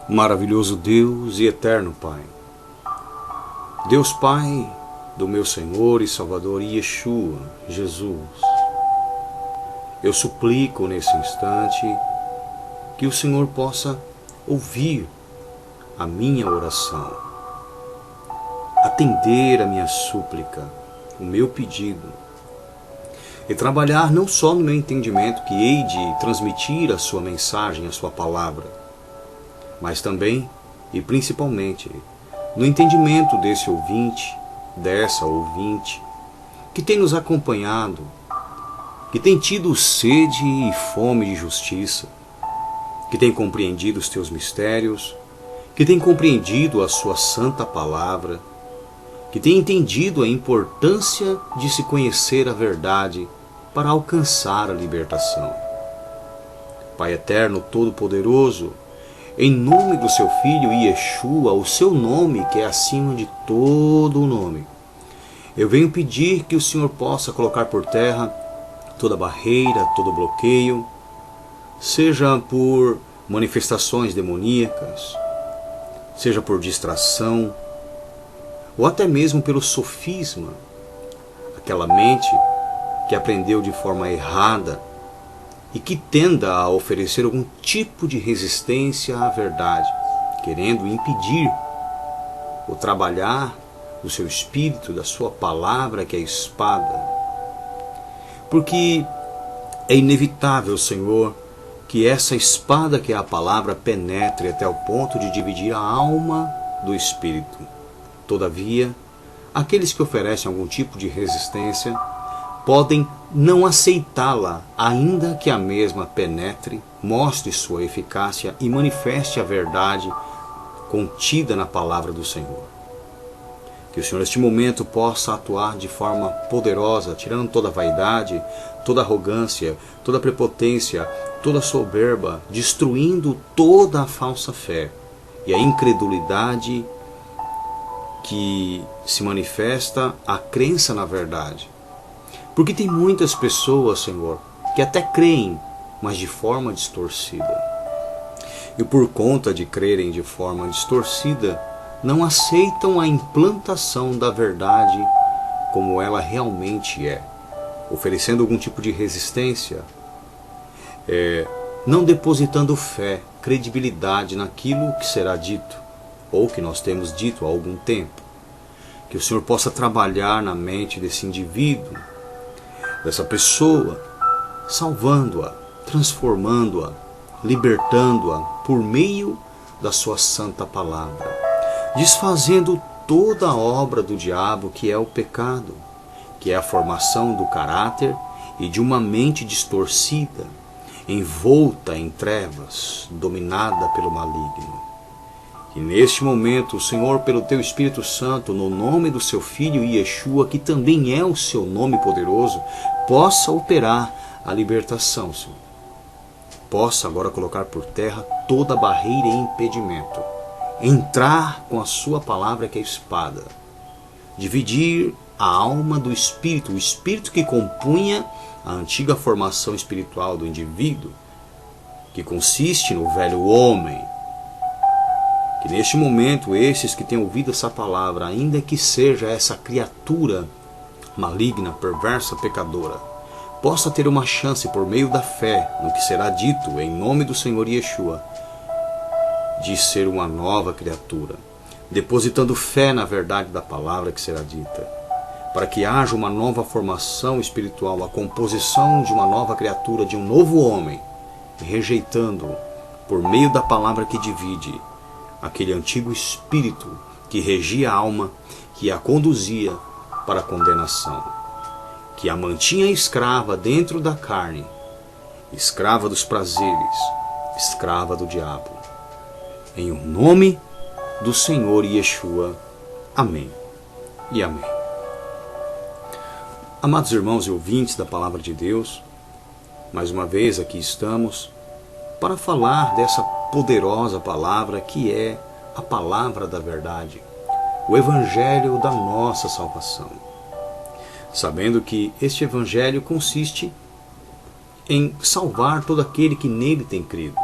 Maravilhoso Deus e eterno Pai, Deus Pai do meu Senhor e Salvador Yeshua, Jesus, eu suplico nesse instante que o Senhor possa ouvir a minha oração, atender a minha súplica, o meu pedido, e trabalhar não só no meu entendimento que hei de transmitir a sua mensagem, a sua palavra, mas também e principalmente no entendimento desse ouvinte, dessa ouvinte, que tem nos acompanhado, que tem tido sede e fome de justiça, que tem compreendido os teus mistérios, que tem compreendido a sua santa palavra, que tem entendido a importância de se conhecer a verdade para alcançar a libertação. Pai eterno, todo-poderoso, em nome do seu Filho Yeshua, o seu nome que é acima de todo o nome, eu venho pedir que o Senhor possa colocar por terra toda barreira, todo bloqueio, seja por manifestações demoníacas, seja por distração, ou até mesmo pelo sofisma, aquela mente que aprendeu de forma errada e que tenda a oferecer algum tipo de resistência à verdade, querendo impedir o trabalhar do seu espírito, da sua palavra, que é a espada. Porque é inevitável, Senhor, que essa espada, que é a palavra, penetre até o ponto de dividir a alma do espírito. Todavia, aqueles que oferecem algum tipo de resistência podem não aceitá-la, ainda que a mesma penetre, mostre sua eficácia e manifeste a verdade contida na palavra do Senhor. Que o Senhor neste momento possa atuar de forma poderosa, tirando toda a vaidade, toda a arrogância, toda a prepotência, toda a soberba, destruindo toda a falsa fé e a incredulidade que se manifesta a crença na verdade. Porque tem muitas pessoas, Senhor, que até creem, mas de forma distorcida. E por conta de crerem de forma distorcida, não aceitam a implantação da verdade como ela realmente é, oferecendo algum tipo de resistência, não depositando fé, credibilidade naquilo que será dito, ou que nós temos dito há algum tempo. Que o Senhor possa trabalhar na mente desse indivíduo, dessa pessoa, salvando-a, transformando-a, libertando-a por meio da sua santa palavra, desfazendo toda a obra do diabo, que é o pecado, que é a formação do caráter e de uma mente distorcida, envolta em trevas, dominada pelo maligno. Que neste momento o Senhor, pelo teu Espírito Santo, no nome do seu Filho Yeshua, que também é o seu nome poderoso, possa operar a libertação, Senhor. Possa agora colocar por terra toda barreira e impedimento. Entrar com a sua palavra, que é a espada. Dividir a alma do espírito, o espírito que compunha a antiga formação espiritual do indivíduo, que consiste no velho homem. Que neste momento, esses que têm ouvido essa palavra, ainda que seja essa criatura maligna, perversa, pecadora, possa ter uma chance por meio da fé no que será dito em nome do Senhor Yeshua, de ser uma nova criatura, depositando fé na verdade da palavra que será dita, para que haja uma nova formação espiritual, a composição de uma nova criatura, de um novo homem, rejeitando, por meio da palavra que divide, aquele antigo espírito que regia a alma, que a conduzia para a condenação, que a mantinha escrava dentro da carne, escrava dos prazeres, escrava do diabo. Em o nome do Senhor Yeshua. Amém e amém. Amados irmãos e ouvintes da Palavra de Deus, mais uma vez aqui estamos para falar dessa poderosa palavra que é a palavra da verdade, o Evangelho da nossa salvação. Sabendo que este Evangelho consiste em salvar todo aquele que nele tem crido.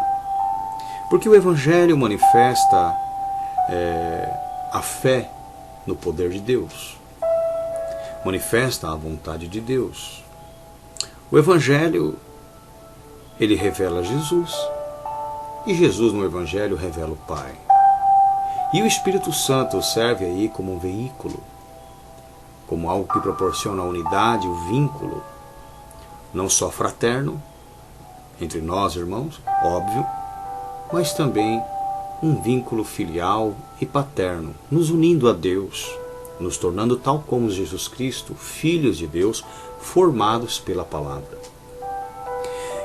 Porque o Evangelho manifesta a fé no poder de Deus, manifesta a vontade de Deus. O Evangelho, ele revela Jesus, e Jesus no Evangelho revela o Pai. E o Espírito Santo serve aí como um veículo, como algo que proporciona a unidade, o vínculo, não só fraterno, entre nós irmãos, óbvio, mas também um vínculo filial e paterno, nos unindo a Deus, nos tornando tal como Jesus Cristo, filhos de Deus, formados pela palavra.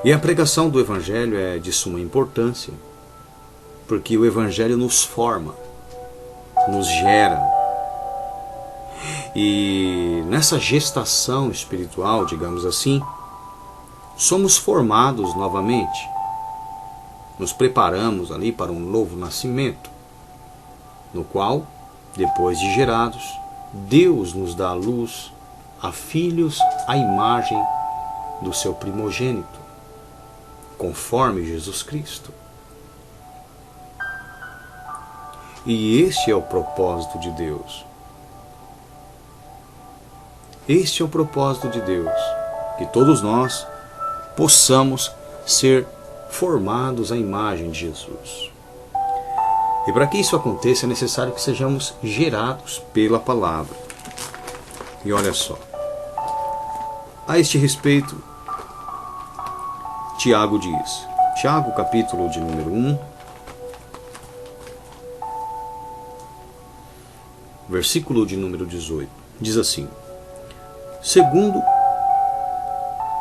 E a pregação do Evangelho é de suma importância, porque o Evangelho nos forma, nos gera. E nessa gestação espiritual, digamos assim, somos formados novamente. Nos preparamos ali para um novo nascimento, no qual, depois de gerados, Deus nos dá a luz a filhos à imagem do seu primogênito, conforme Jesus Cristo. E este é o propósito de Deus. Este é o propósito de Deus, que todos nós possamos ser formados à imagem de Jesus. E para que isso aconteça é necessário que sejamos gerados pela palavra. E olha só, a este respeito, Tiago diz, Tiago capítulo de número 1, versículo de número 18, diz assim: segundo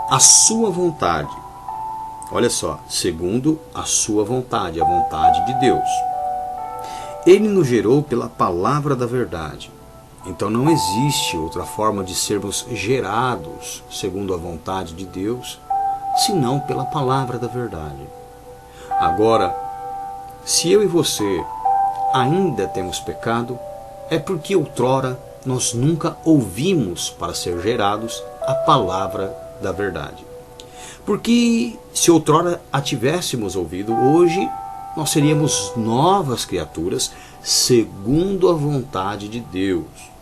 a sua vontade, olha só, segundo a sua vontade, a vontade de Deus, Ele nos gerou pela palavra da verdade. Então não existe outra forma de sermos gerados segundo a vontade de Deus, senão pela palavra da verdade. Agora, se eu e você ainda temos pecado, é porque outrora nós nunca ouvimos para ser gerados a palavra da verdade. Porque se outrora a tivéssemos ouvido, hoje nós seríamos novas criaturas segundo a vontade de Deus.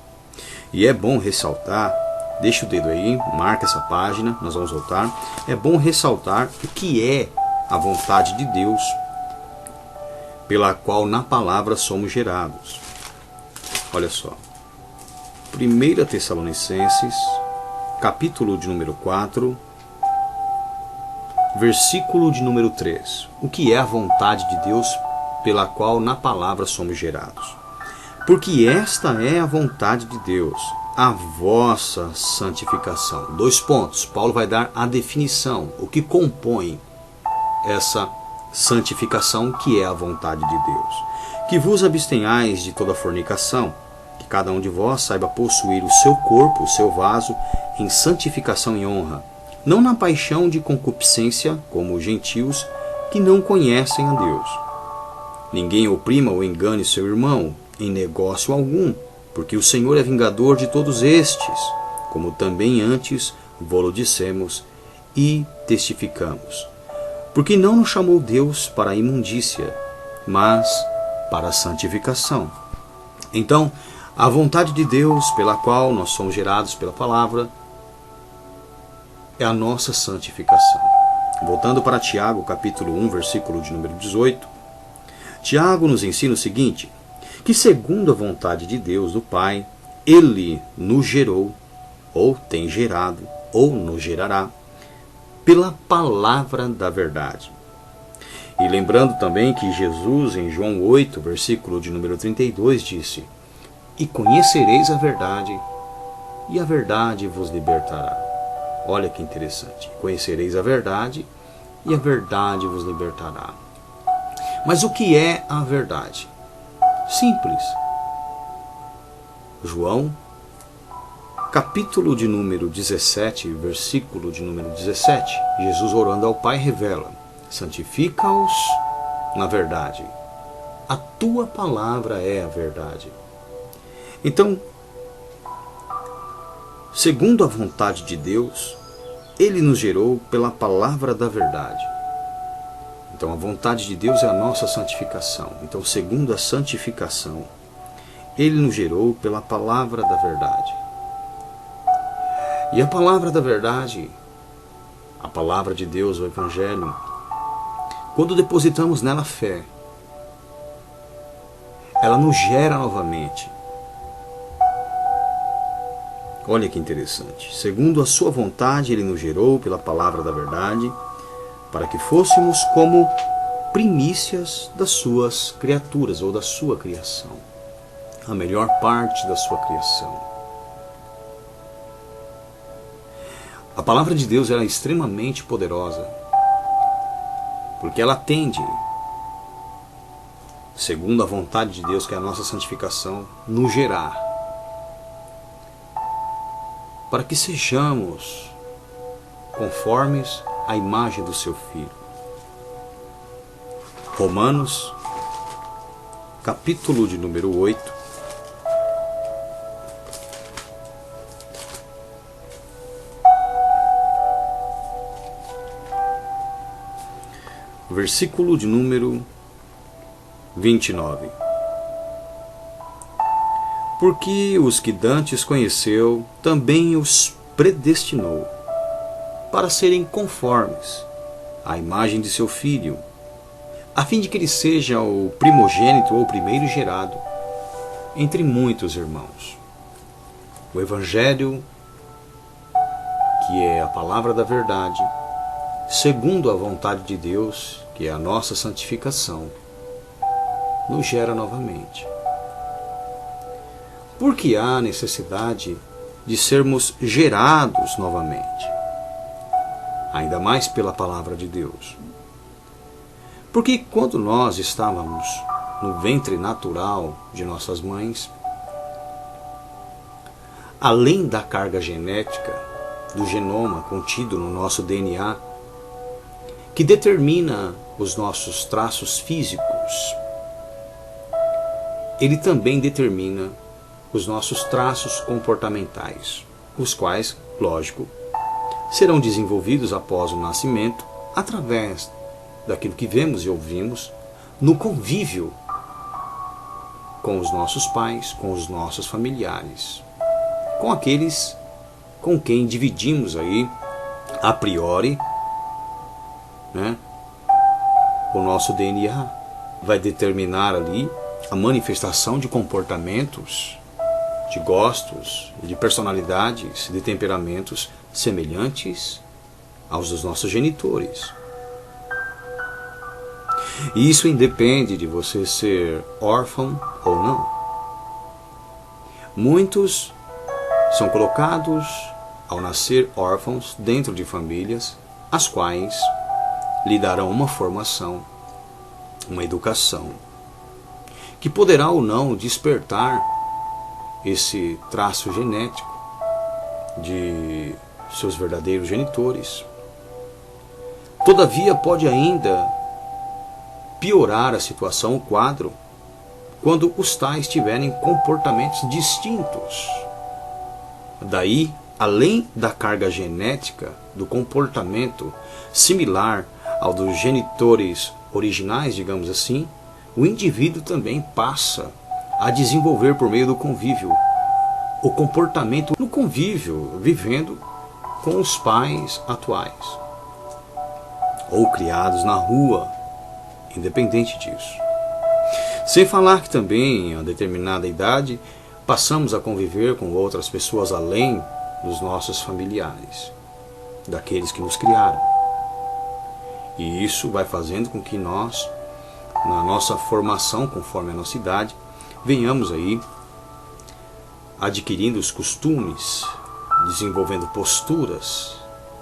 E é bom ressaltar, deixa o dedo aí, marca essa página, nós vamos voltar. É bom ressaltar o que é a vontade de Deus, pela qual na palavra somos gerados. Olha só, 1 Tessalonicenses, capítulo de número 4, versículo de número 3. O que é a vontade de Deus pela qual na palavra somos gerados? Porque esta é a vontade de Deus, a vossa santificação. 2 pontos. Paulo vai dar a definição, o que compõe essa santificação, que é a vontade de Deus. Que vos abstenhais de toda fornicação, que cada um de vós saiba possuir o seu corpo, o seu vaso, em santificação e honra, não na paixão de concupiscência, como os gentios, que não conhecem a Deus. Ninguém oprima ou engane seu irmão, em negócio algum, porque o Senhor é vingador de todos estes, como também antes vô-lo dissemos e testificamos. Porque não nos chamou Deus para a imundícia, mas para a santificação. Então, a vontade de Deus pela qual nós somos gerados pela palavra é a nossa santificação. Voltando para Tiago, capítulo 1, versículo de número 18, Tiago nos ensina o seguinte: que segundo a vontade de Deus, do Pai, Ele nos gerou, ou tem gerado, ou nos gerará, pela palavra da verdade. E lembrando também que Jesus, em João 8, versículo de número 32, disse: e conhecereis a verdade, e a verdade vos libertará. Olha que interessante. Conhecereis a verdade, e a verdade vos libertará. Mas o que é a verdade? Simples. João, capítulo de número 17, versículo de número 17, Jesus orando ao Pai revela: santifica-os na verdade. A tua palavra é a verdade. Então, segundo a vontade de Deus, Ele nos gerou pela palavra da verdade. Então a vontade de Deus é a nossa santificação. Então, segundo a santificação, Ele nos gerou pela palavra da verdade. E a palavra da verdade, a palavra de Deus, o Evangelho, quando depositamos nela fé, ela nos gera novamente. Olha que interessante. Segundo a sua vontade, Ele nos gerou pela palavra da verdade, para que fôssemos como primícias das suas criaturas, ou da sua criação. A melhor parte da sua criação. A palavra de Deus é extremamente poderosa, porque ela tende, segundo a vontade de Deus, que é a nossa santificação, nos gerar, para que sejamos conformes à imagem do seu Filho. Romanos, capítulo de número 8, versículo de número 29. Porque os que dantes conheceu, também os predestinou, para serem conformes à imagem de seu Filho, a fim de que ele seja o primogênito ou o primeiro gerado entre muitos irmãos. O Evangelho, que é a palavra da verdade, segundo a vontade de Deus, que é a nossa santificação, nos gera novamente. Porque há necessidade de sermos gerados novamente, ainda mais pela palavra de Deus. Porque quando nós estávamos no ventre natural de nossas mães, além da carga genética do genoma contido no nosso DNA, que determina os nossos traços físicos, ele também determina os nossos traços comportamentais, os quais, lógico, serão desenvolvidos após o nascimento, através daquilo que vemos e ouvimos no convívio com os nossos pais, com os nossos familiares, com aqueles com quem dividimos aí, a priori, o nosso DNA. Vai determinar ali a manifestação de comportamentos, de gostos, de personalidades, de temperamentos semelhantes aos dos nossos genitores. E isso independe de você ser órfão ou não. Muitos são colocados ao nascer órfãos dentro de famílias as quais lhe darão uma formação, uma educação, que poderá ou não despertar esse traço genético de seus verdadeiros genitores. Todavia, pode ainda piorar a situação, o quadro, quando os tais tiverem comportamentos distintos. Daí, além da carga genética do comportamento similar ao dos genitores originais, digamos assim, o indivíduo também passa a desenvolver por meio do convívio o comportamento no convívio, vivendo com os pais atuais ou criados na rua, independente disso. Sem falar que também, a determinada idade, passamos a conviver com outras pessoas além dos nossos familiares, daqueles que nos criaram. E isso vai fazendo com que nós, na nossa formação, conforme a nossa idade, venhamos aí adquirindo os costumes, desenvolvendo posturas,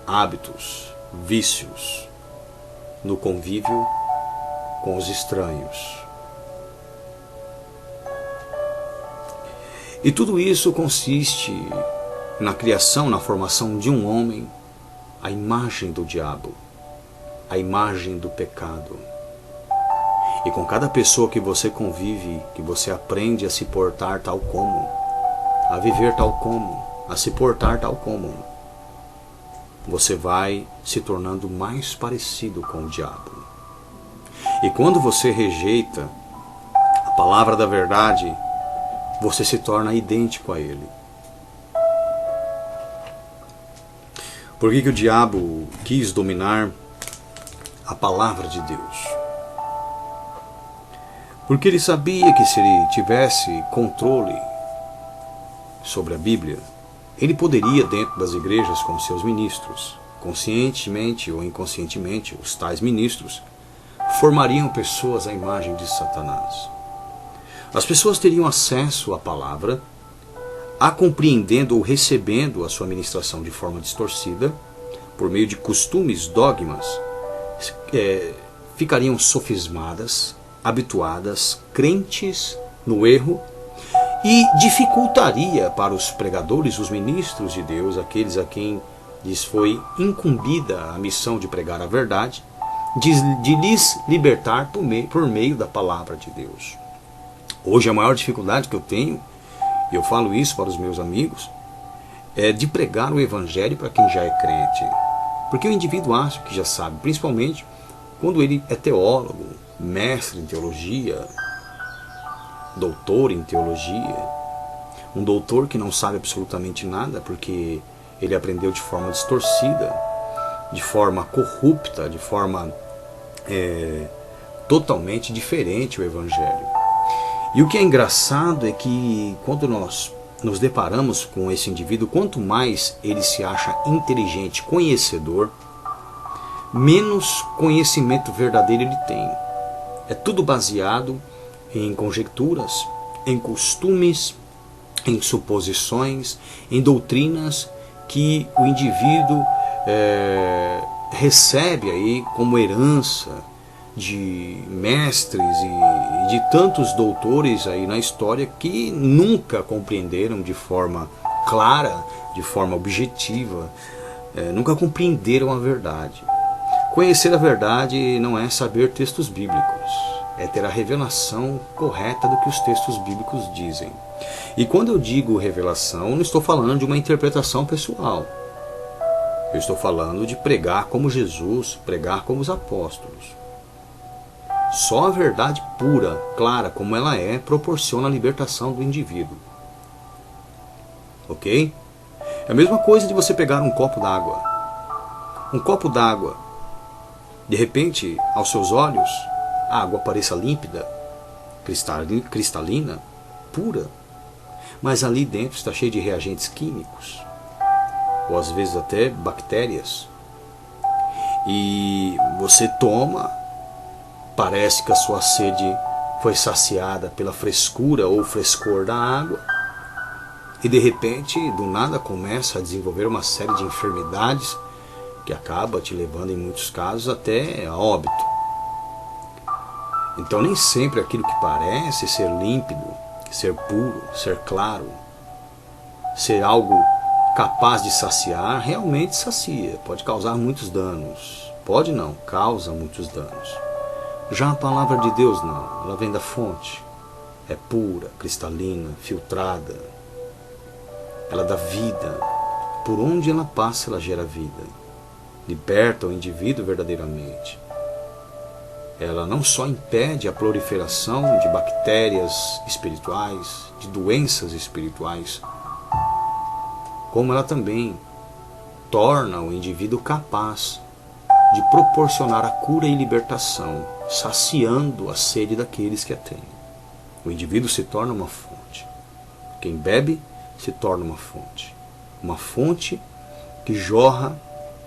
hábitos, vícios no convívio com os estranhos. E tudo isso consiste na criação, na formação de um homem, à imagem do diabo, à imagem do pecado. E com cada pessoa que você convive, que você aprende a se portar tal como, a viver tal como, a se portar tal como, você vai se tornando mais parecido com o diabo. E quando você rejeita a palavra da verdade, você se torna idêntico a ele. Por que o diabo quis dominar a palavra de Deus? Porque ele sabia que se ele tivesse controle sobre a Bíblia, ele poderia, dentro das igrejas com seus ministros, conscientemente ou inconscientemente, os tais ministros, formariam pessoas à imagem de Satanás. As pessoas teriam acesso à palavra, a compreendendo ou recebendo a sua ministração de forma distorcida, por meio de costumes, dogmas, ficariam sofismadas, habituadas, crentes no erro, e dificultaria para os pregadores, os ministros de Deus, aqueles a quem lhes foi incumbida a missão de pregar a verdade, de lhes libertar por meio da palavra de Deus. Hoje a maior dificuldade que eu tenho, e eu falo isso para os meus amigos, é de pregar o evangelho para quem já é crente. Porque o indivíduo acha que já sabe, principalmente quando ele é teólogo, mestre em teologia, doutor em teologia. Um doutor que não sabe absolutamente nada porque ele aprendeu de forma distorcida, de forma corrupta, de forma totalmente diferente o evangelho. E o que é engraçado é que quando nós nos deparamos com esse indivíduo, quanto mais ele se acha inteligente, conhecedor, menos conhecimento verdadeiro ele tem. É tudo baseado em conjecturas, em costumes, em suposições, em doutrinas que o indivíduo recebe aí como herança de mestres e de tantos doutores aí na história que nunca compreenderam de forma clara, de forma objetiva, nunca compreenderam a verdade. Conhecer a verdade não é saber textos bíblicos, é ter a revelação correta do que os textos bíblicos dizem. E quando eu digo revelação, não estou falando de uma interpretação pessoal. Eu estou falando de pregar como Jesus, pregar como os apóstolos. Só a verdade pura, clara, como ela é, proporciona a libertação do indivíduo. Ok? É a mesma coisa de você pegar um copo d'água. Um copo d'água, de repente, aos seus olhos, a água pareça límpida, cristalina, pura. Mas ali dentro está cheio de reagentes químicos, ou às vezes até bactérias. E você toma, parece que a sua sede foi saciada pela frescura ou frescor da água, e de repente, do nada, começa a desenvolver uma série de enfermidades que acaba te levando, em muitos casos, até a óbito. Então nem sempre aquilo que parece ser límpido, ser puro, ser claro, ser algo capaz de saciar, realmente sacia. Pode causar muitos danos. Pode não, causa muitos danos. Já a palavra de Deus não, ela vem da fonte. É pura, cristalina, filtrada. Ela dá vida. Por onde ela passa, ela gera vida. Liberta o indivíduo verdadeiramente. Ela não só impede a proliferação de bactérias espirituais, de doenças espirituais, como ela também torna o indivíduo capaz de proporcionar a cura e libertação, saciando a sede daqueles que a têm. O indivíduo se torna uma fonte. Quem bebe se torna uma fonte que jorra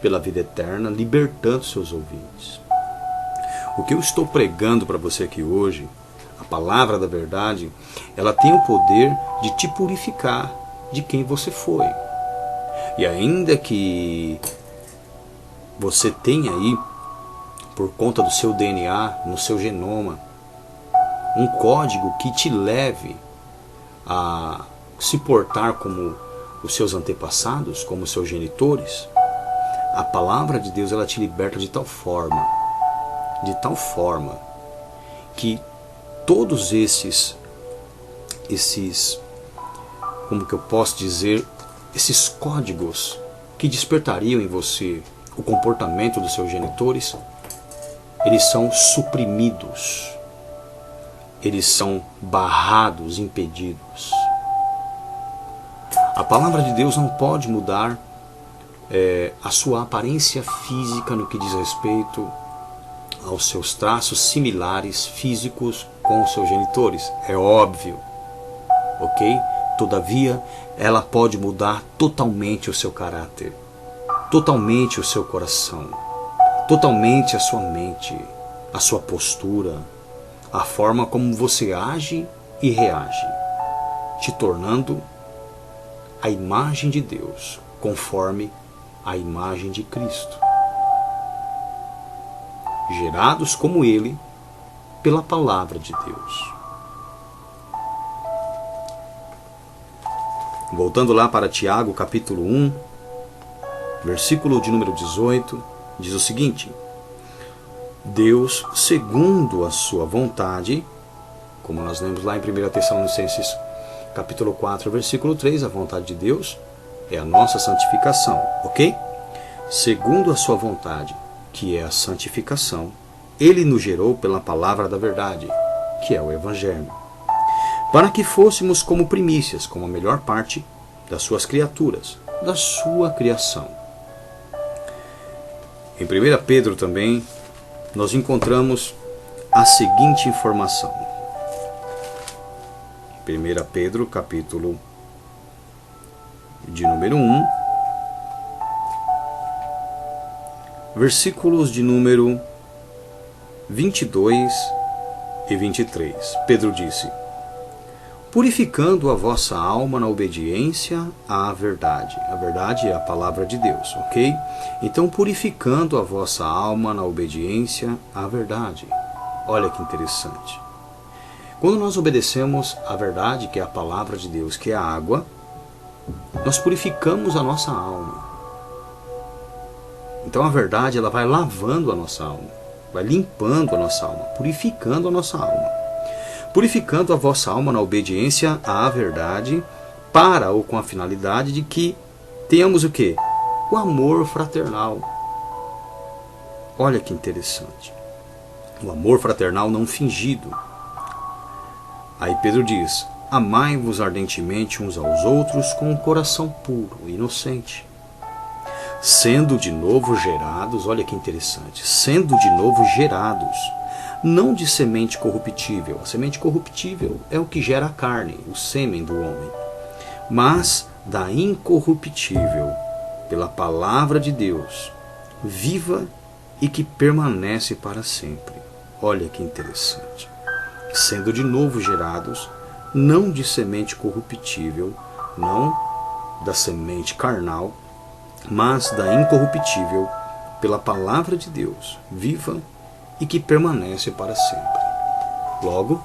pela vida eterna, libertando seus ouvintes. O que eu estou pregando para você aqui hoje, a palavra da verdade, ela tem o poder de te purificar de quem você foi. E ainda que você tenha aí, por conta do seu DNA, no seu genoma, um código que te leve a se portar como os seus antepassados, como os seus genitores, a palavra de Deus ela te liberta de tal forma que todos esses, como que eu posso dizer, esses códigos que despertariam em você o comportamento dos seus genitores, eles são suprimidos, eles são barrados, impedidos. A palavra de Deus não pode mudar a sua aparência física no que diz respeito aos seus traços similares físicos com os seus genitores. É óbvio, ok? Todavia, ela pode mudar totalmente o seu caráter, totalmente o seu coração, totalmente a sua mente, a sua postura, a forma como você age e reage, te tornando a imagem de Deus, conforme a imagem de Cristo. Gerados como Ele, pela palavra de Deus. Voltando lá para Tiago, capítulo 1, versículo de número 18, diz o seguinte: Deus, segundo a sua vontade, como nós lemos lá em 1 Tessalonicenses, capítulo 4, versículo 3, a vontade de Deus é a nossa santificação, ok? Segundo a sua vontade, que é a santificação, Ele nos gerou pela palavra da verdade, que é o Evangelho, para que fôssemos como primícias, como a melhor parte das suas criaturas, da sua criação. Em 1 Pedro também, nós encontramos a seguinte informação. 1 Pedro, capítulo de número 1, versículos de número 22 e 23. Pedro disse: purificando a vossa alma na obediência à verdade. A verdade é a palavra de Deus, ok? Então, purificando a vossa alma na obediência à verdade. Olha que interessante. Quando nós obedecemos à verdade, que é a palavra de Deus, que é a água, nós purificamos a nossa alma. Então a verdade, ela vai lavando a nossa alma, vai limpando a nossa alma, purificando a nossa alma. Purificando a vossa alma na obediência à verdade, para ou com a finalidade de que tenhamos o quê? O amor fraternal. Olha que interessante. O amor fraternal não fingido. Aí Pedro diz: amai-vos ardentemente uns aos outros com um coração puro, inocente. Sendo de novo gerados, olha que interessante, sendo de novo gerados, não de semente corruptível. A semente corruptível é o que gera a carne, o sêmen do homem. Mas da incorruptível, pela palavra de Deus, viva e que permanece para sempre. Olha que interessante. Sendo de novo gerados, não de semente corruptível, não da semente carnal, mas da incorruptível, pela palavra de Deus, viva e que permanece para sempre. Logo,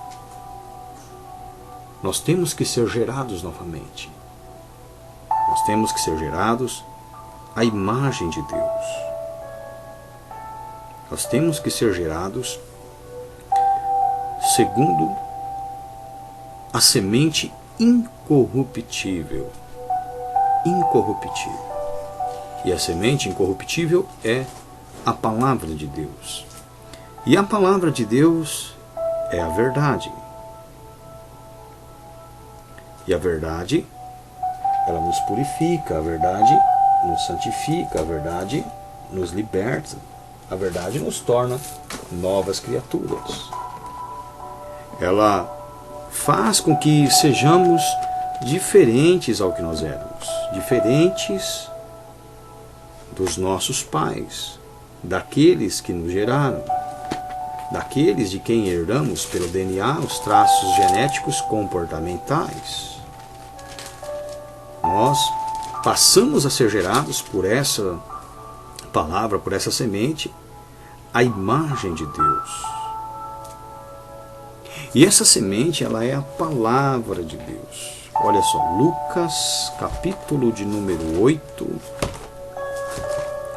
nós temos que ser gerados novamente. Nós temos que ser gerados à imagem de Deus. Nós temos que ser gerados segundo a semente incorruptível. Incorruptível. E a semente incorruptível é a palavra de Deus. E a palavra de Deus é a verdade. E a verdade, ela nos purifica, a verdade nos santifica, a verdade nos liberta, a verdade nos torna novas criaturas. Ela faz com que sejamos diferentes ao que nós éramos, diferentes dos nossos pais, daqueles que nos geraram, daqueles de quem herdamos pelo DNA os traços genéticos comportamentais. Nós passamos a ser gerados por essa palavra, por essa semente, a imagem de Deus. E essa semente, ela é a palavra de Deus. Olha só, Lucas, capítulo de número 8,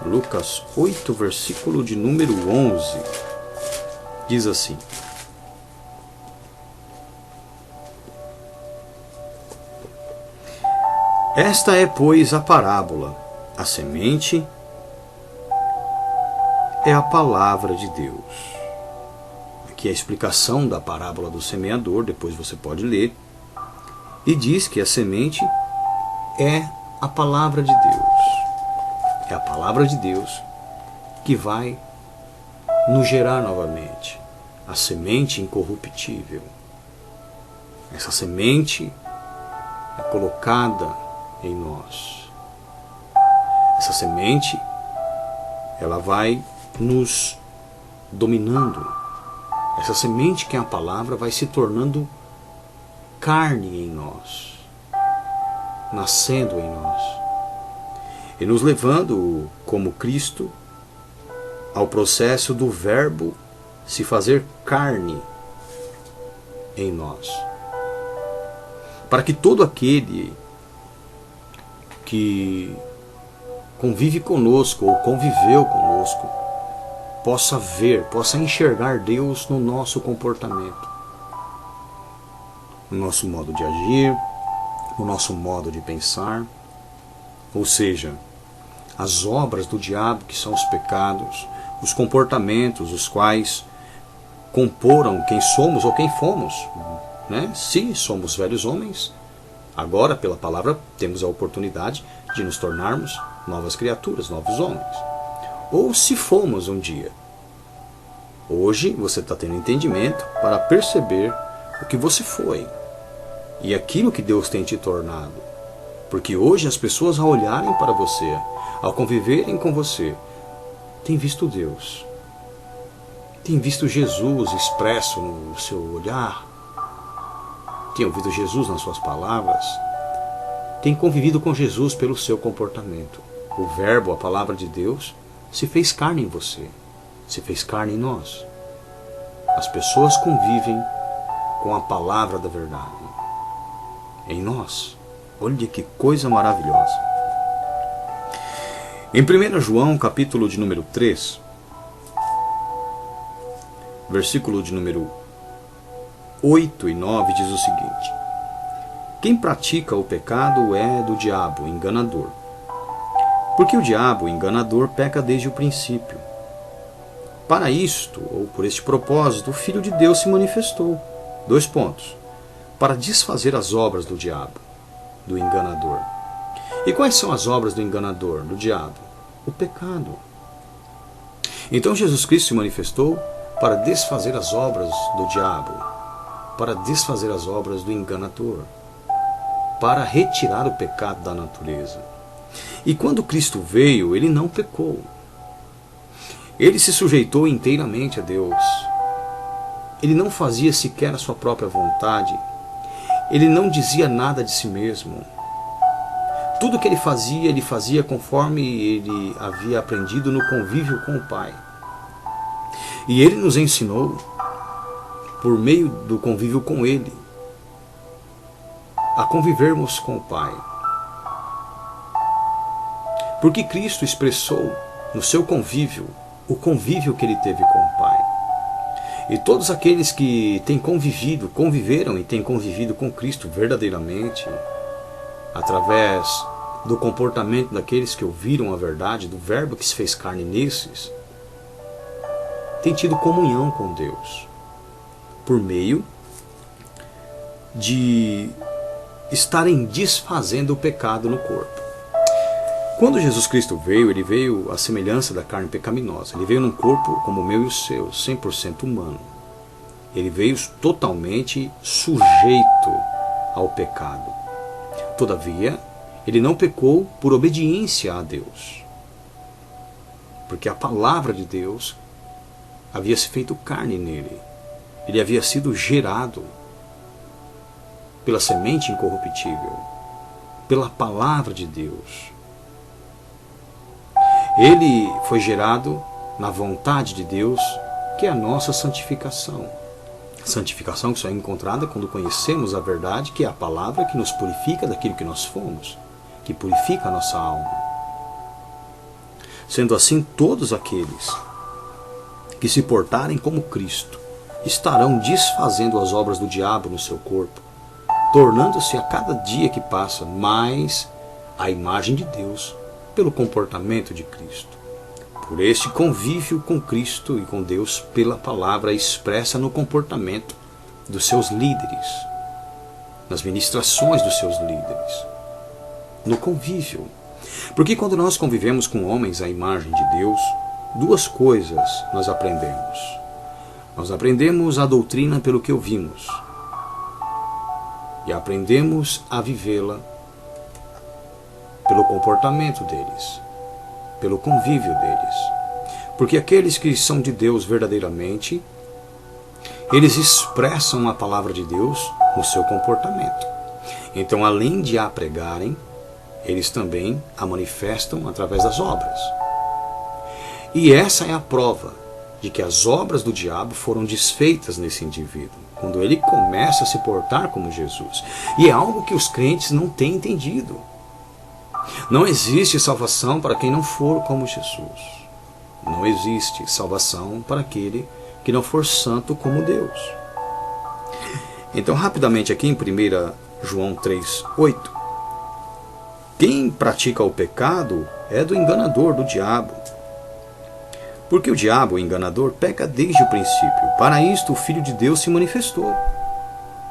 Lucas 8, versículo de número 11, diz assim: esta é, pois, a parábola. A semente é a palavra de Deus. Aqui é a explicação da parábola do semeador, depois você pode ler. E diz que a semente é a palavra de Deus. É a palavra de Deus que vai nos gerar novamente a semente incorruptível. Essa semente é colocada em nós. Essa semente, ela vai nos dominando. Essa semente que é a palavra vai se tornando carne em nós, nascendo em nós, e nos levando, como Cristo, ao processo do Verbo se fazer carne em nós, para que todo aquele que convive conosco ou conviveu conosco possa ver, possa enxergar Deus no nosso comportamento, no nosso modo de agir, no nosso modo de pensar. Ou seja, as obras do diabo, que são os pecados, os comportamentos, os quais comporam quem somos ou quem fomos, né? Se somos velhos homens, agora pela palavra temos a oportunidade de nos tornarmos novas criaturas, novos homens. Ou se fomos um dia. Hoje você está tendo entendimento para perceber o que você foi e aquilo que Deus tem te tornado. Porque hoje as pessoas, ao olharem para você, ao conviverem com você, têm visto Deus. Têm visto Jesus expresso no seu olhar. Têm ouvido Jesus nas suas palavras. Têm convivido com Jesus pelo seu comportamento. O Verbo, a palavra de Deus, se fez carne em você, se fez carne em nós. As pessoas convivem com a palavra da verdade em nós. Olha que coisa maravilhosa. Em 1 João, capítulo de número 3, versículo de número 8 e 9, diz o seguinte: quem pratica o pecado é do diabo, enganador. Porque o diabo, enganador, peca desde o princípio. Para isto, ou por este propósito, o Filho de Deus se manifestou. 2 pontos. Para desfazer as obras do diabo, do enganador. E quais são as obras do enganador, do diabo? O pecado. Então Jesus Cristo se manifestou para desfazer as obras do diabo, para desfazer as obras do enganador, para retirar o pecado da natureza. E quando Cristo veio, ele não pecou. Ele se sujeitou inteiramente a Deus. Ele não fazia sequer a sua própria vontade. Ele não dizia nada de si mesmo. Tudo que ele fazia conforme ele havia aprendido no convívio com o Pai. E ele nos ensinou, por meio do convívio com ele, a convivermos com o Pai. Porque Cristo expressou no seu convívio o convívio que ele teve com o Pai. E todos aqueles que têm conviveram e têm convivido com Cristo verdadeiramente, através do comportamento daqueles que ouviram a verdade, do Verbo que se fez carne nesses, têm tido comunhão com Deus, por meio de estarem desfazendo o pecado no corpo. Quando Jesus Cristo veio, ele veio à semelhança da carne pecaminosa. Ele veio num corpo como o meu e o seu, 100% humano. Ele veio totalmente sujeito ao pecado. Todavia, ele não pecou por obediência a Deus. Porque a palavra de Deus havia se feito carne nele. Ele havia sido gerado pela semente incorruptível, pela palavra de Deus. Ele foi gerado na vontade de Deus, que é a nossa santificação. Santificação que só é encontrada quando conhecemos a verdade, que é a palavra que nos purifica daquilo que nós fomos, que purifica a nossa alma. Sendo assim, todos aqueles que se portarem como Cristo estarão desfazendo as obras do diabo no seu corpo, tornando-se a cada dia que passa mais a imagem de Deus pelo comportamento de Cristo. por este convívio com Cristo e com Deus pela palavra expressa no comportamento dos seus líderes, nas ministrações dos seus líderes, no convívio. Porque quando nós convivemos com homens à imagem de Deus, duas coisas nós aprendemos. Nós aprendemos a doutrina pelo que ouvimos e aprendemos a vivê-la pelo comportamento deles, pelo convívio deles. Porque aqueles que são de Deus verdadeiramente, eles expressam a palavra de Deus no seu comportamento. Então, além de a pregarem, eles também a manifestam através das obras. E essa é a prova de que as obras do diabo foram desfeitas nesse indivíduo, quando ele começa a se portar como Jesus. E é algo que os crentes não têm entendido. Não existe salvação para quem não for como Jesus. Não existe salvação para aquele que não for santo como Deus. Então, rapidamente aqui em 1 João 3:8, quem pratica o pecado é do enganador, do diabo. Porque o diabo, o enganador, peca desde o princípio. Para isto o Filho de Deus se manifestou.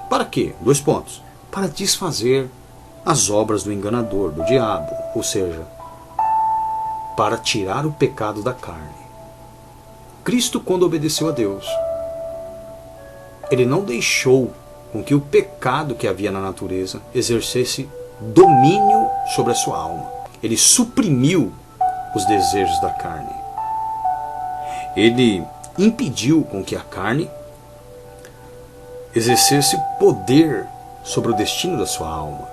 Para quê? 2 pontos. Para desfazer as obras do enganador, do diabo. Ou seja, para tirar o pecado da carne. Cristo, quando obedeceu a Deus, ele não deixou com que o pecado que havia na natureza exercesse domínio sobre a sua alma. Ele suprimiu os desejos da carne. Ele impediu com que a carne exercesse poder sobre o destino da sua alma.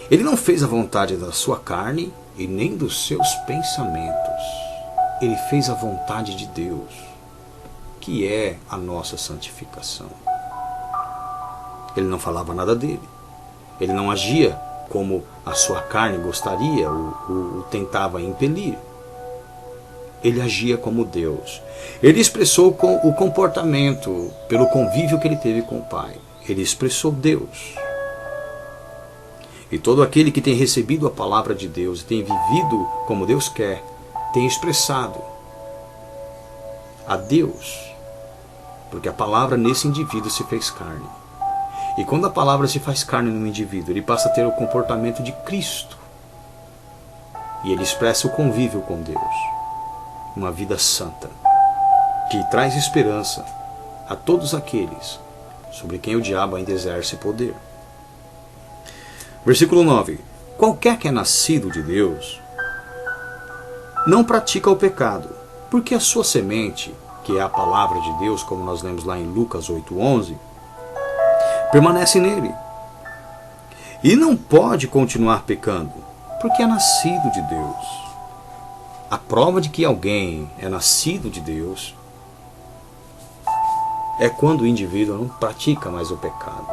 Ele não fez a vontade da sua carne e nem dos seus pensamentos. Ele fez a vontade de Deus, que é a nossa santificação. Ele não falava nada dele. Ele não agia como a sua carne gostaria ou tentava impelir. Ele agia como Deus. Ele expressou o comportamento pelo convívio que ele teve com o Pai. Ele expressou Deus. E todo aquele que tem recebido a palavra de Deus e tem vivido como Deus quer, tem expressado a Deus. Porque a palavra nesse indivíduo se fez carne. E quando a palavra se faz carne no indivíduo, ele passa a ter o comportamento de Cristo. E ele expressa o convívio com Deus. Uma vida santa, que traz esperança a todos aqueles sobre quem o diabo ainda exerce poder. Versículo 9. Qualquer que é nascido de Deus não pratica o pecado, porque a sua semente, que é a palavra de Deus, como nós lemos lá em Lucas 8:11, permanece nele. E não pode continuar pecando, porque é nascido de Deus. A prova de que alguém é nascido de Deus é quando o indivíduo não pratica mais o pecado.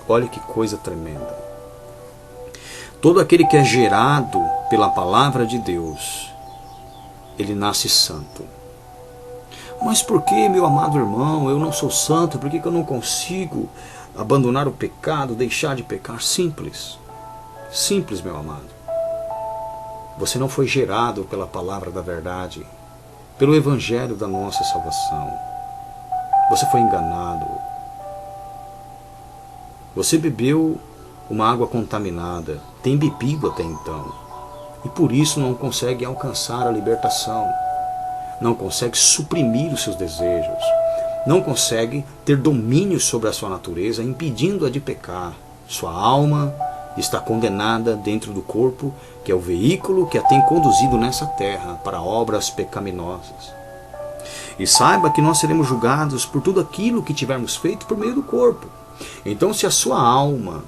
Olha que coisa tremenda. Todo aquele que é gerado pela palavra de Deus, ele nasce santo. Mas por que, meu amado irmão, eu não sou santo? Por que eu não consigo abandonar o pecado, deixar de pecar? Simples. Simples, meu amado. Você não foi gerado pela palavra da verdade, pelo evangelho da nossa salvação. Você foi enganado. Você bebeu uma água contaminada, tem bebido até então, e por isso não consegue alcançar a libertação, não consegue suprimir os seus desejos, não consegue ter domínio sobre a sua natureza, impedindo-a de pecar. Sua alma está condenada dentro do corpo, que é o veículo que a tem conduzido nessa terra para obras pecaminosas. E saiba que nós seremos julgados por tudo aquilo que tivermos feito por meio do corpo. Então, se a sua alma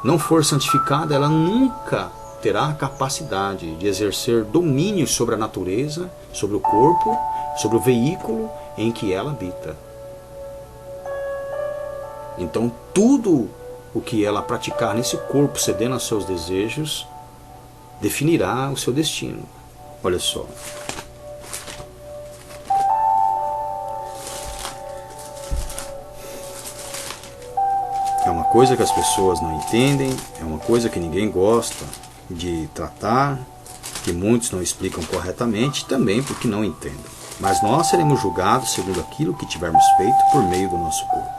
não for santificada, ela nunca terá a capacidade de exercer domínio sobre a natureza, sobre o corpo, sobre o veículo em que ela habita. Então, tudo o que ela praticar nesse corpo, cedendo aos seus desejos, definirá o seu destino. Olha só. É uma coisa que as pessoas não entendem, é uma coisa que ninguém gosta de tratar, que muitos não explicam corretamente, também porque não entendem. Mas nós seremos julgados segundo aquilo que tivermos feito por meio do nosso corpo.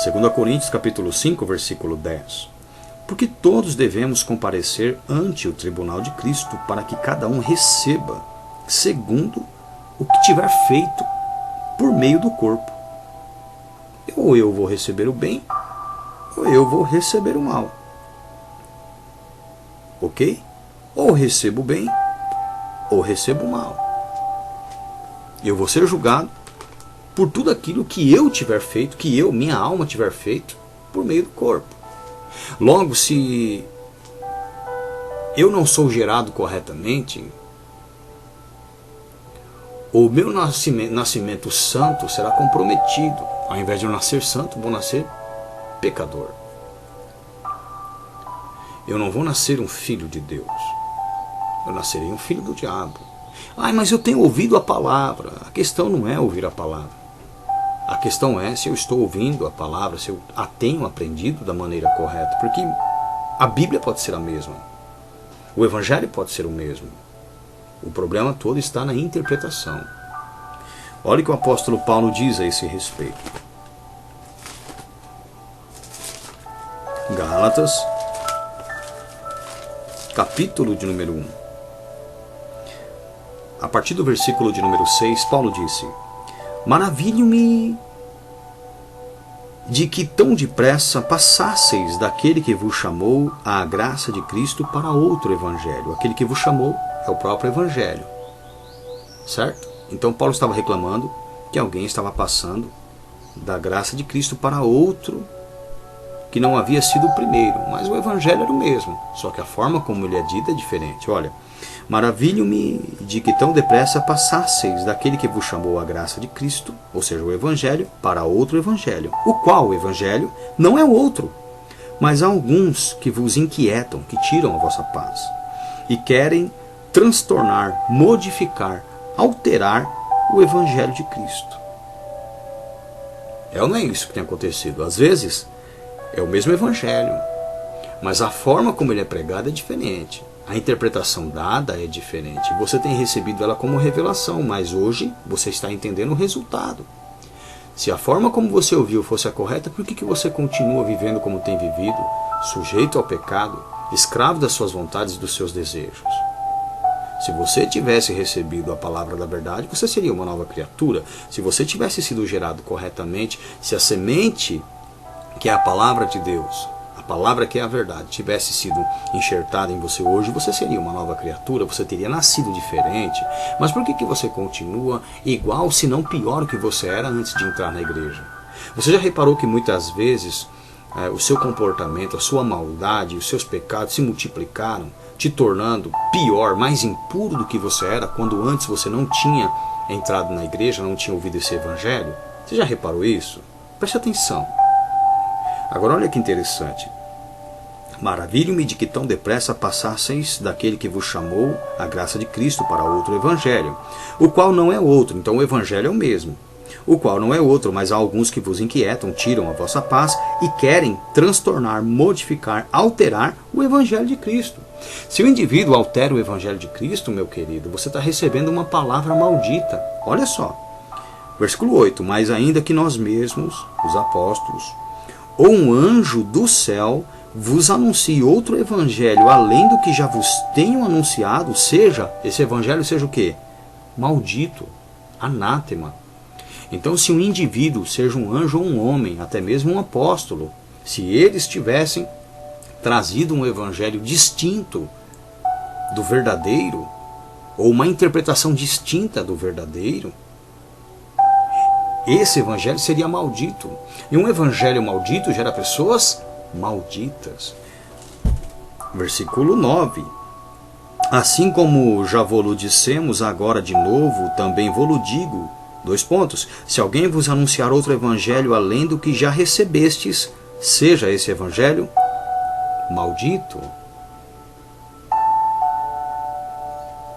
2 Coríntios capítulo 5, versículo 10. Porque todos devemos comparecer ante o tribunal de Cristo, para que cada um receba segundo o que tiver feito por meio do corpo. Ou eu vou receber o bem, ou eu vou receber o mal. Ok? Ou recebo o bem, ou recebo o mal. Eu vou ser julgado por tudo aquilo que eu tiver feito, que minha alma tiver feito, por meio do corpo. Logo, se eu não sou gerado corretamente, o meu nascimento santo será comprometido. Ao invés de eu nascer santo, vou nascer pecador. Eu não vou nascer um filho de Deus. Eu nascerei um filho do diabo. Mas eu tenho ouvido a palavra. A questão não é ouvir a palavra. A questão é se eu estou ouvindo a palavra, se eu a tenho aprendido da maneira correta. Porque a Bíblia pode ser a mesma. O Evangelho pode ser o mesmo. O problema todo está na interpretação. Olha o que o apóstolo Paulo diz a esse respeito. Gálatas, capítulo de número 1. A partir do versículo de número 6, Paulo disse: Maravilho-me de que tão depressa passasseis daquele que vos chamou à graça de Cristo para outro evangelho. Aquele que vos chamou é o próprio evangelho. Certo? Então Paulo estava reclamando que alguém estava passando da graça de Cristo para outro que não havia sido o primeiro, mas o evangelho era o mesmo, só que a forma como ele é dito é diferente. Olha, maravilho-me de que tão depressa passasseis daquele que vos chamou à graça de Cristo, ou seja, o evangelho, para outro evangelho, o qual o evangelho não é o outro, mas há alguns que vos inquietam, que tiram a vossa paz, e querem transtornar, modificar, alterar o evangelho de Cristo. Não é isso que tem acontecido. Às vezes é o mesmo evangelho, mas a forma como ele é pregado é diferente. A interpretação dada é diferente. Você tem recebido ela como revelação, mas hoje você está entendendo o resultado. Se a forma como você ouviu fosse a correta, por que você continua vivendo como tem vivido, sujeito ao pecado, escravo das suas vontades e dos seus desejos? Se você tivesse recebido a palavra da verdade, você seria uma nova criatura. Se você tivesse sido gerado corretamente, se a semente, que é a palavra de Deus, a palavra que é a verdade, tivesse sido enxertada em você hoje, você seria uma nova criatura, você teria nascido diferente. Mas por que você continua igual, se não pior que você era antes de entrar na igreja? Você já reparou que muitas vezes o seu comportamento, a sua maldade, os seus pecados se multiplicaram, te tornando pior, mais impuro do que você era quando antes você não tinha entrado na igreja, não tinha ouvido esse evangelho? Você já reparou isso? Preste atenção. Agora olha que interessante. Maravilho-me de que tão depressa passasseis daquele que vos chamou à graça de Cristo para outro evangelho, o qual não é outro. Então o evangelho é o mesmo, o qual não é outro, mas há alguns que vos inquietam, tiram a vossa paz e querem transtornar, modificar, alterar o evangelho de Cristo. Se o indivíduo altera o evangelho de Cristo, meu querido, você está recebendo uma palavra maldita. Olha só, versículo 8, mas ainda que nós mesmos, os apóstolos, ou um anjo do céu vos anuncie outro evangelho além do que já vos tenho anunciado, esse evangelho seja o quê? Maldito, anátema. Então, se um indivíduo, seja um anjo ou um homem, até mesmo um apóstolo, se eles tivessem trazido um evangelho distinto do verdadeiro, ou uma interpretação distinta do verdadeiro, esse evangelho seria maldito. E um evangelho maldito gera pessoas malditas. Versículo 9. Assim como já vos dissemos agora de novo, também vos digo, : se alguém vos anunciar outro evangelho além do que já recebestes, seja esse evangelho maldito.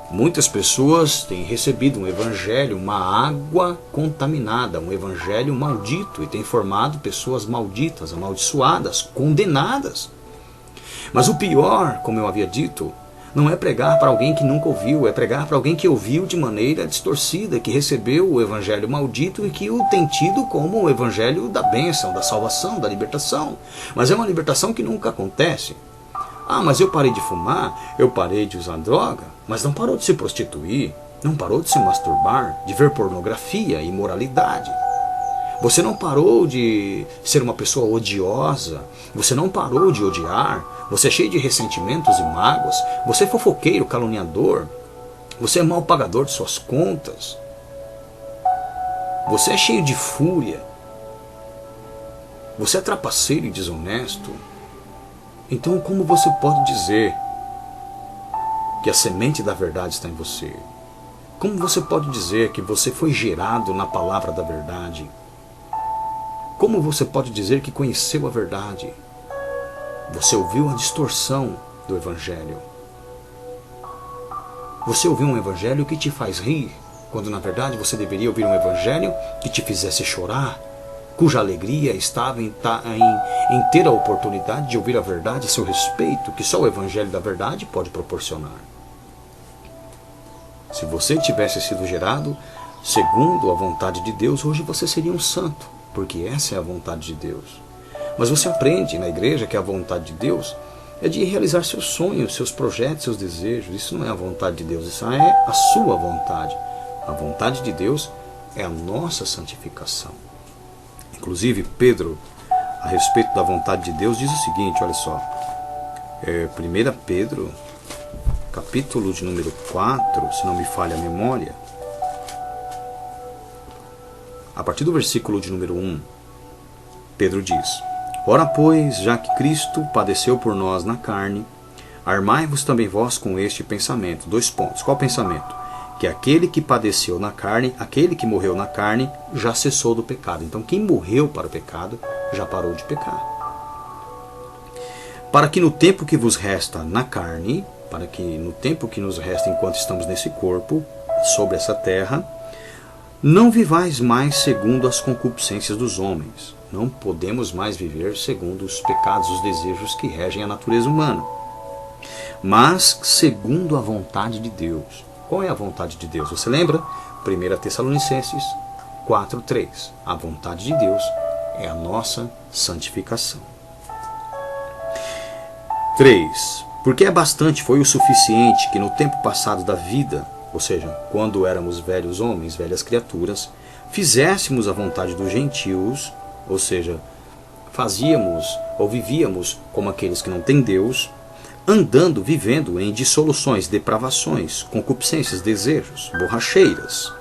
Muitas pessoas têm recebido um evangelho, uma água contaminada, um evangelho maldito, e tem formado pessoas malditas, amaldiçoadas, condenadas. Mas o pior, como eu havia dito, não é pregar para alguém que nunca ouviu, é pregar para alguém que ouviu de maneira distorcida, que recebeu o evangelho maldito e que o tem tido como o evangelho da bênção, da salvação, da libertação. Mas é uma libertação que nunca acontece. Ah, mas eu parei de fumar, eu parei de usar droga, mas não parou de se prostituir, não parou de se masturbar, de ver pornografia e imoralidade. Você não parou de ser uma pessoa odiosa, você não parou de odiar, você é cheio de ressentimentos e mágoas, você é fofoqueiro, caluniador, você é mal pagador de suas contas, você é cheio de fúria, você é trapaceiro e desonesto. Então como você pode dizer que a semente da verdade está em você? Como você pode dizer que você foi gerado na palavra da verdade? Como você pode dizer que conheceu a verdade? Você ouviu a distorção do Evangelho. Você ouviu um Evangelho que te faz rir, quando na verdade você deveria ouvir um Evangelho que te fizesse chorar, cuja alegria estava em ter a oportunidade de ouvir a verdade a seu respeito, que só o Evangelho da verdade pode proporcionar. Se você tivesse sido gerado segundo a vontade de Deus, hoje você seria um santo, porque essa é a vontade de Deus. Mas você aprende na igreja que a vontade de Deus é de realizar seus sonhos, seus projetos, seus desejos. Isso não é a vontade de Deus, isso é a sua vontade. A vontade de Deus é a nossa santificação. Inclusive, Pedro, a respeito da vontade de Deus, diz o seguinte, olha só. 1 Pedro, capítulo de número 4, se não me falha a memória, a partir do versículo de número 1, Pedro diz: Ora, pois, já que Cristo padeceu por nós na carne, armai-vos também vós com este pensamento. 2 pontos. Qual pensamento? Que aquele que padeceu na carne, aquele que morreu na carne, já cessou do pecado. Então, quem morreu para o pecado, já parou de pecar. Para que no tempo que vos resta na carne, para que no tempo que nos resta enquanto estamos nesse corpo, sobre essa terra, não vivais mais segundo as concupiscências dos homens. Não podemos mais viver segundo os pecados, os desejos que regem a natureza humana, mas segundo a vontade de Deus. Qual é a vontade de Deus? Você lembra? 1 Tessalonicenses 4:3. A vontade de Deus é a nossa santificação. 3. Porque é bastante, foi o suficiente que no tempo passado da vida, ou seja, quando éramos velhos homens, velhas criaturas, fizéssemos a vontade dos gentios, ou seja, fazíamos ou vivíamos como aqueles que não têm Deus, andando, vivendo em dissoluções, depravações, concupiscências, desejos, borracheiras,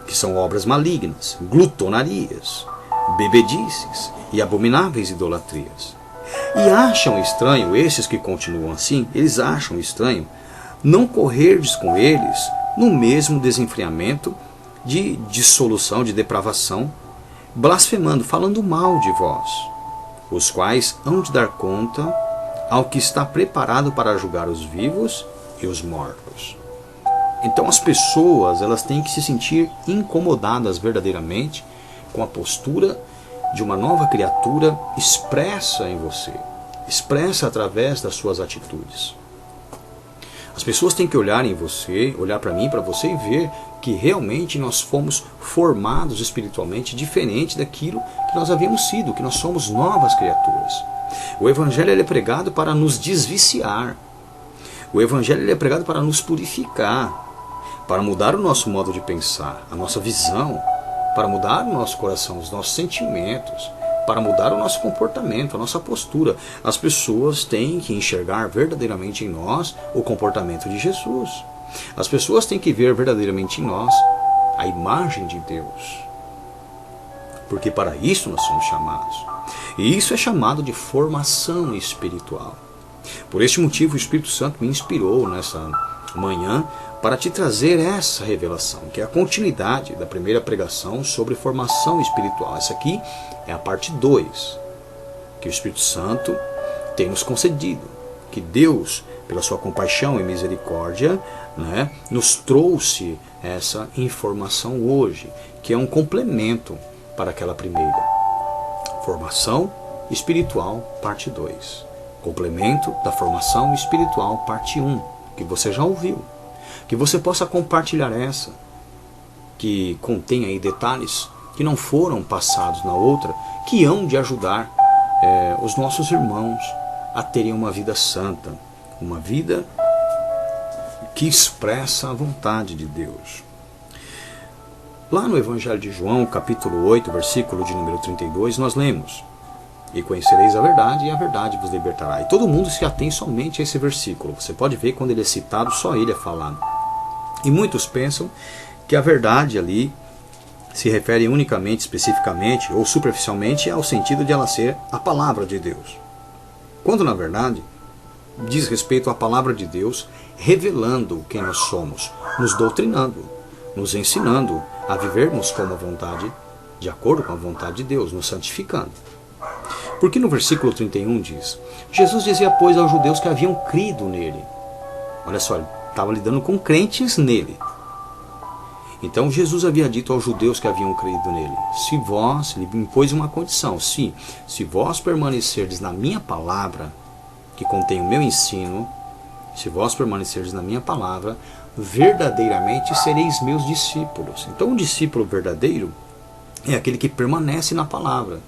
que são obras malignas, glutonarias, bebedices e abomináveis idolatrias. E acham estranho, esses que continuam assim, eles acham estranho não correrdes com eles no mesmo desenfreamento de dissolução, de depravação, blasfemando, falando mal de vós, os quais hão de dar conta ao que está preparado para julgar os vivos e os mortos. Então as pessoas, elas têm que se sentir incomodadas verdadeiramente com a postura de uma nova criatura expressa em você, expressa através das suas atitudes. As pessoas têm que olhar em você, olhar para mim, para você e ver que realmente nós fomos formados espiritualmente diferente daquilo que nós havíamos sido, que nós somos novas criaturas. O Evangelho ele é pregado para nos desviciar. O Evangelho ele é pregado para nos purificar, para mudar o nosso modo de pensar, a nossa visão, para mudar o nosso coração, os nossos sentimentos, para mudar o nosso comportamento, a nossa postura. As pessoas têm que enxergar verdadeiramente em nós o comportamento de Jesus. As pessoas têm que ver verdadeiramente em nós a imagem de Deus. Porque para isso nós somos chamados. E isso é chamado de formação espiritual. Por este motivo o Espírito Santo me inspirou nessa manhã para te trazer essa revelação, que é a continuidade da primeira pregação sobre formação espiritual. Essa aqui é a parte 2, que o Espírito Santo tem nos concedido, que Deus, pela sua compaixão e misericórdia, nos trouxe essa informação hoje, que é um complemento para aquela primeira. Formação espiritual, parte 2. Complemento da formação espiritual, parte 1, que você já ouviu. Que você possa compartilhar essa, que contém aí detalhes que não foram passados na outra, que hão de ajudar os nossos irmãos a terem uma vida santa, uma vida que expressa a vontade de Deus. Lá no Evangelho de João, capítulo 8, versículo de número 32, nós lemos: e conhecereis a verdade, e a verdade vos libertará. E todo mundo se atém somente a esse versículo. Você pode ver quando ele é citado, só ele é falado. E muitos pensam que a verdade ali se refere unicamente, especificamente ou superficialmente ao sentido de ela ser a palavra de Deus. Quando na verdade diz respeito à palavra de Deus revelando quem nós somos, nos doutrinando, nos ensinando a vivermos como a vontade, de acordo com a vontade de Deus, nos santificando. Porque no versículo 31 diz: Jesus dizia, pois, aos judeus que haviam crido nele. Olha só, ele estava lidando com crentes nele. Então Jesus havia dito aos judeus que haviam crido nele: se vós, ele impôs uma condição, se vós permanecerdes na minha palavra, que contém o meu ensino, se vós permanecerdes na minha palavra, verdadeiramente sereis meus discípulos. Então um discípulo verdadeiro é aquele que permanece na palavra.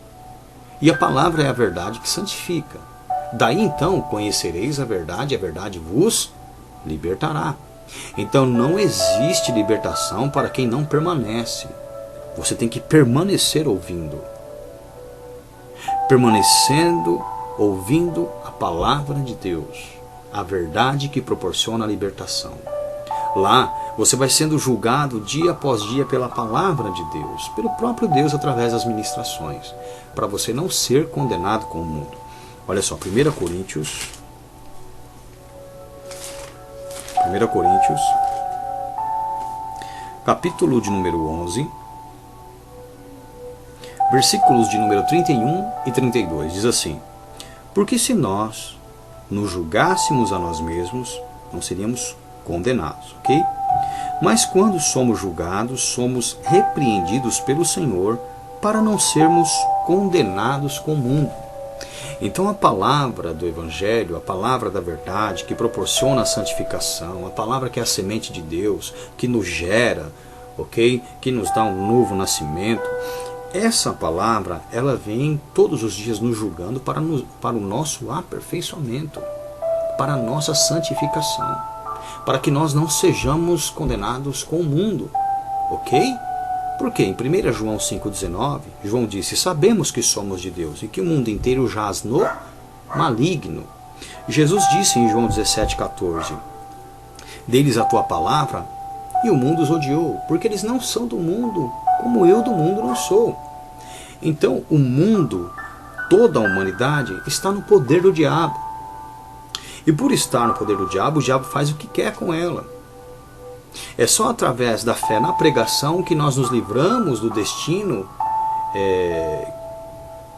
E a palavra é a verdade que santifica. Daí então conhecereis a verdade vos libertará. Então não existe libertação para quem não permanece. Você tem que permanecer ouvindo. Permanecendo, ouvindo a palavra de Deus. A verdade que proporciona a libertação. Lá você vai sendo julgado dia após dia pela palavra de Deus, pelo próprio Deus através das ministrações, para você não ser condenado com o mundo. Olha só, 1 Coríntios, capítulo de número 11, versículos de número 31 e 32, diz assim: porque se nós nos julgássemos a nós mesmos, não seríamos condenados, ok? Mas quando somos julgados, somos repreendidos pelo Senhor para não sermos condenados com o mundo. Então a palavra do Evangelho, a palavra da verdade, que proporciona a santificação, a palavra que é a semente de Deus, que nos gera, ok? Que nos dá um novo nascimento, essa palavra, ela vem todos os dias nos julgando para o nosso aperfeiçoamento, para a nossa santificação, para que nós não sejamos condenados com o mundo, ok? Porque em 1 João 5,19, João disse: sabemos que somos de Deus e que o mundo inteiro jaz no maligno. Jesus disse em João 17,14: deles a tua palavra e o mundo os odiou, porque eles não são do mundo, como eu do mundo não sou. Então o mundo, toda a humanidade, está no poder do diabo. E por estar no poder do diabo, o diabo faz o que quer com ela. É só através da fé na pregação que nós nos livramos do destino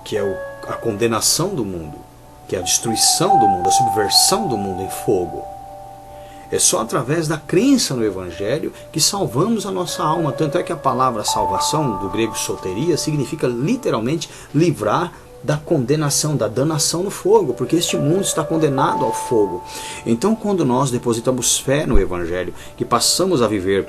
que é a condenação do mundo, que é a destruição do mundo, a subversão do mundo em fogo. É só através da crença no Evangelho que salvamos a nossa alma. Tanto é que a palavra salvação, do grego soteria, significa literalmente livrar da condenação, da danação no fogo, porque este mundo está condenado ao fogo. Então quando nós depositamos fé no Evangelho, que passamos a viver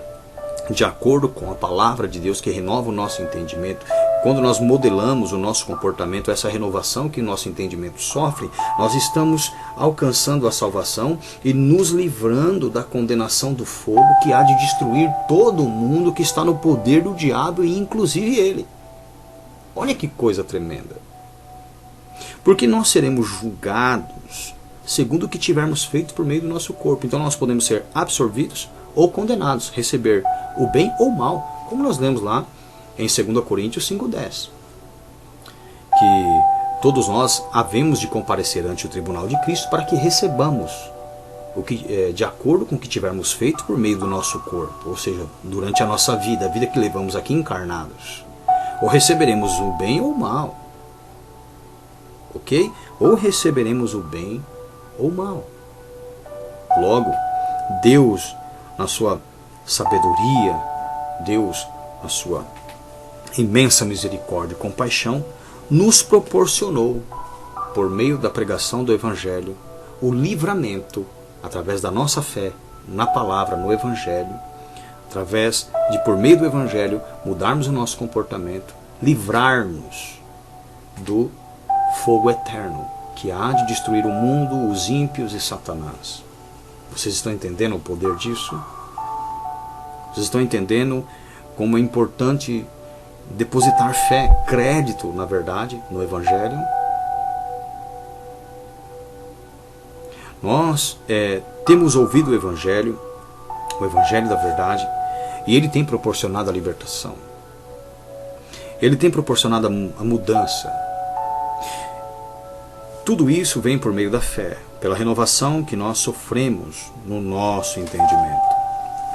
de acordo com a palavra de Deus que renova o nosso entendimento, quando nós modelamos o nosso comportamento, essa renovação que o nosso entendimento sofre, nós estamos alcançando a salvação e nos livrando da condenação do fogo que há de destruir todo o mundo que está no poder do diabo e inclusive ele. Olha que coisa tremenda. Porque nós seremos julgados segundo o que tivermos feito por meio do nosso corpo. Então nós podemos ser absorvidos ou condenados, receber o bem ou o mal, como nós lemos lá em 2 Coríntios 5,10. Que todos nós havemos de comparecer ante o tribunal de Cristo para que recebamos o que, de acordo com o que tivermos feito por meio do nosso corpo, ou seja, durante a nossa vida, a vida que levamos aqui encarnados. Ou receberemos o bem ou o mal. Ok? Ou receberemos o bem ou o mal. Logo, Deus, na sua sabedoria, Deus, na sua imensa misericórdia e compaixão, nos proporcionou por meio da pregação do Evangelho, o livramento, através da nossa fé na palavra, no Evangelho, através de, por meio do Evangelho, mudarmos o nosso comportamento, livrar-nos do fogo eterno, que há de destruir o mundo, os ímpios e Satanás. Vocês estão entendendo o poder disso? Vocês estão entendendo como é importante depositar fé, crédito, na verdade, no Evangelho? Nós temos ouvido o Evangelho da verdade, e ele tem proporcionado a libertação. Ele tem proporcionado a mudança. Tudo isso vem por meio da fé, pela renovação que nós sofremos no nosso entendimento.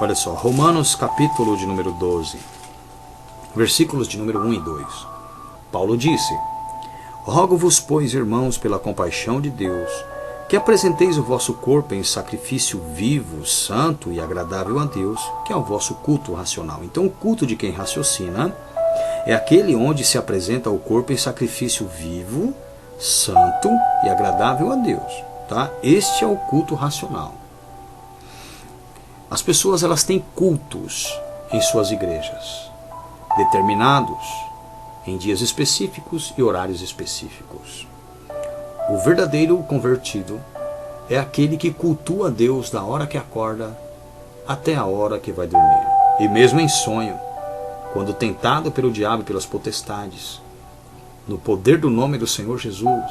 Olha só, Romanos capítulo de número 12, versículos de número 1 e 2. Paulo disse: Rogo-vos, pois, irmãos, pela compaixão de Deus, que apresenteis o vosso corpo em sacrifício vivo, santo e agradável a Deus, que é o vosso culto racional. Então, o culto de quem raciocina é aquele onde se apresenta o corpo em sacrifício vivo, santo e agradável a Deus. Tá? Este é o culto racional. As pessoas, elas têm cultos em suas igrejas, determinados em dias específicos e horários específicos. O verdadeiro convertido é aquele que cultua a Deus da hora que acorda até a hora que vai dormir. E mesmo em sonho, quando tentado pelo diabo e pelas potestades, no poder do nome do Senhor Jesus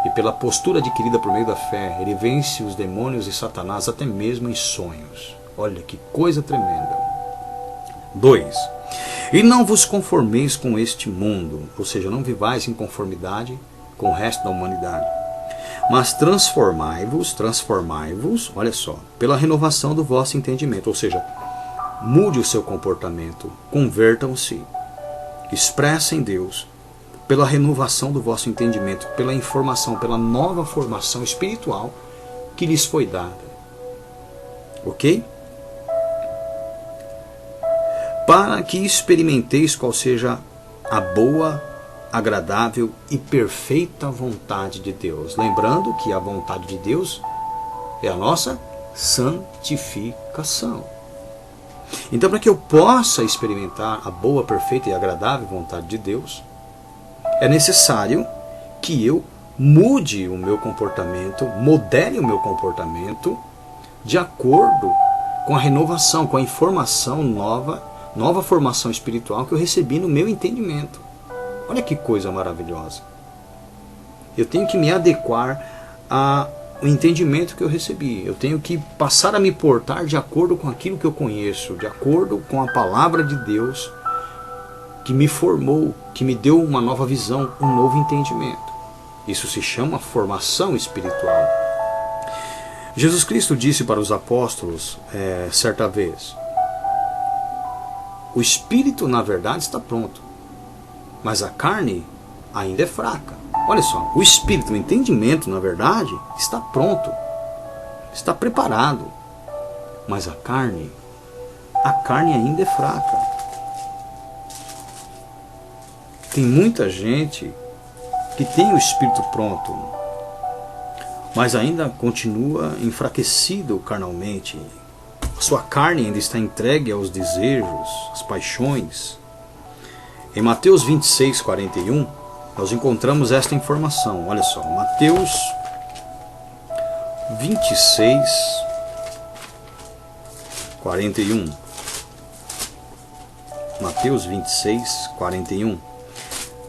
e pela postura adquirida por meio da fé, ele vence os demônios e Satanás até mesmo em sonhos. Olha que coisa tremenda. 2. E não vos conformeis com este mundo, ou seja, não vivais em conformidade com o resto da humanidade, mas transformai-vos, olha só, pela renovação do vosso entendimento, ou seja, mude o seu comportamento, convertam-se, expressem Deus pela renovação do vosso entendimento, pela informação, pela nova formação espiritual que lhes foi dada. Ok? Para que experimenteis qual seja a boa, agradável e perfeita vontade de Deus. Lembrando que a vontade de Deus é a nossa santificação. Então, para que eu possa experimentar a boa, perfeita e agradável vontade de Deus, é necessário que eu mude o meu comportamento, modele o meu comportamento de acordo com a renovação, com a informação nova formação espiritual que eu recebi no meu entendimento. Olha que coisa maravilhosa. Eu tenho que me adequar ao entendimento que eu recebi. Eu tenho que passar a me portar de acordo com aquilo que eu conheço, de acordo com a palavra de Deus que me formou, que me deu uma nova visão, um novo entendimento. Isso se chama formação espiritual. Jesus Cristo disse para os apóstolos certa vez: o espírito, na verdade, está pronto, mas a carne ainda é fraca. Olha só, o espírito, o entendimento, na verdade, está pronto, está preparado, mas a carne ainda é fraca. Tem muita gente que tem o espírito pronto, mas ainda continua enfraquecido carnalmente. A sua carne ainda está entregue aos desejos, às paixões. Em Mateus 26, 41, nós encontramos esta informação. Olha só, Mateus 26, 41. Mateus 26, 41.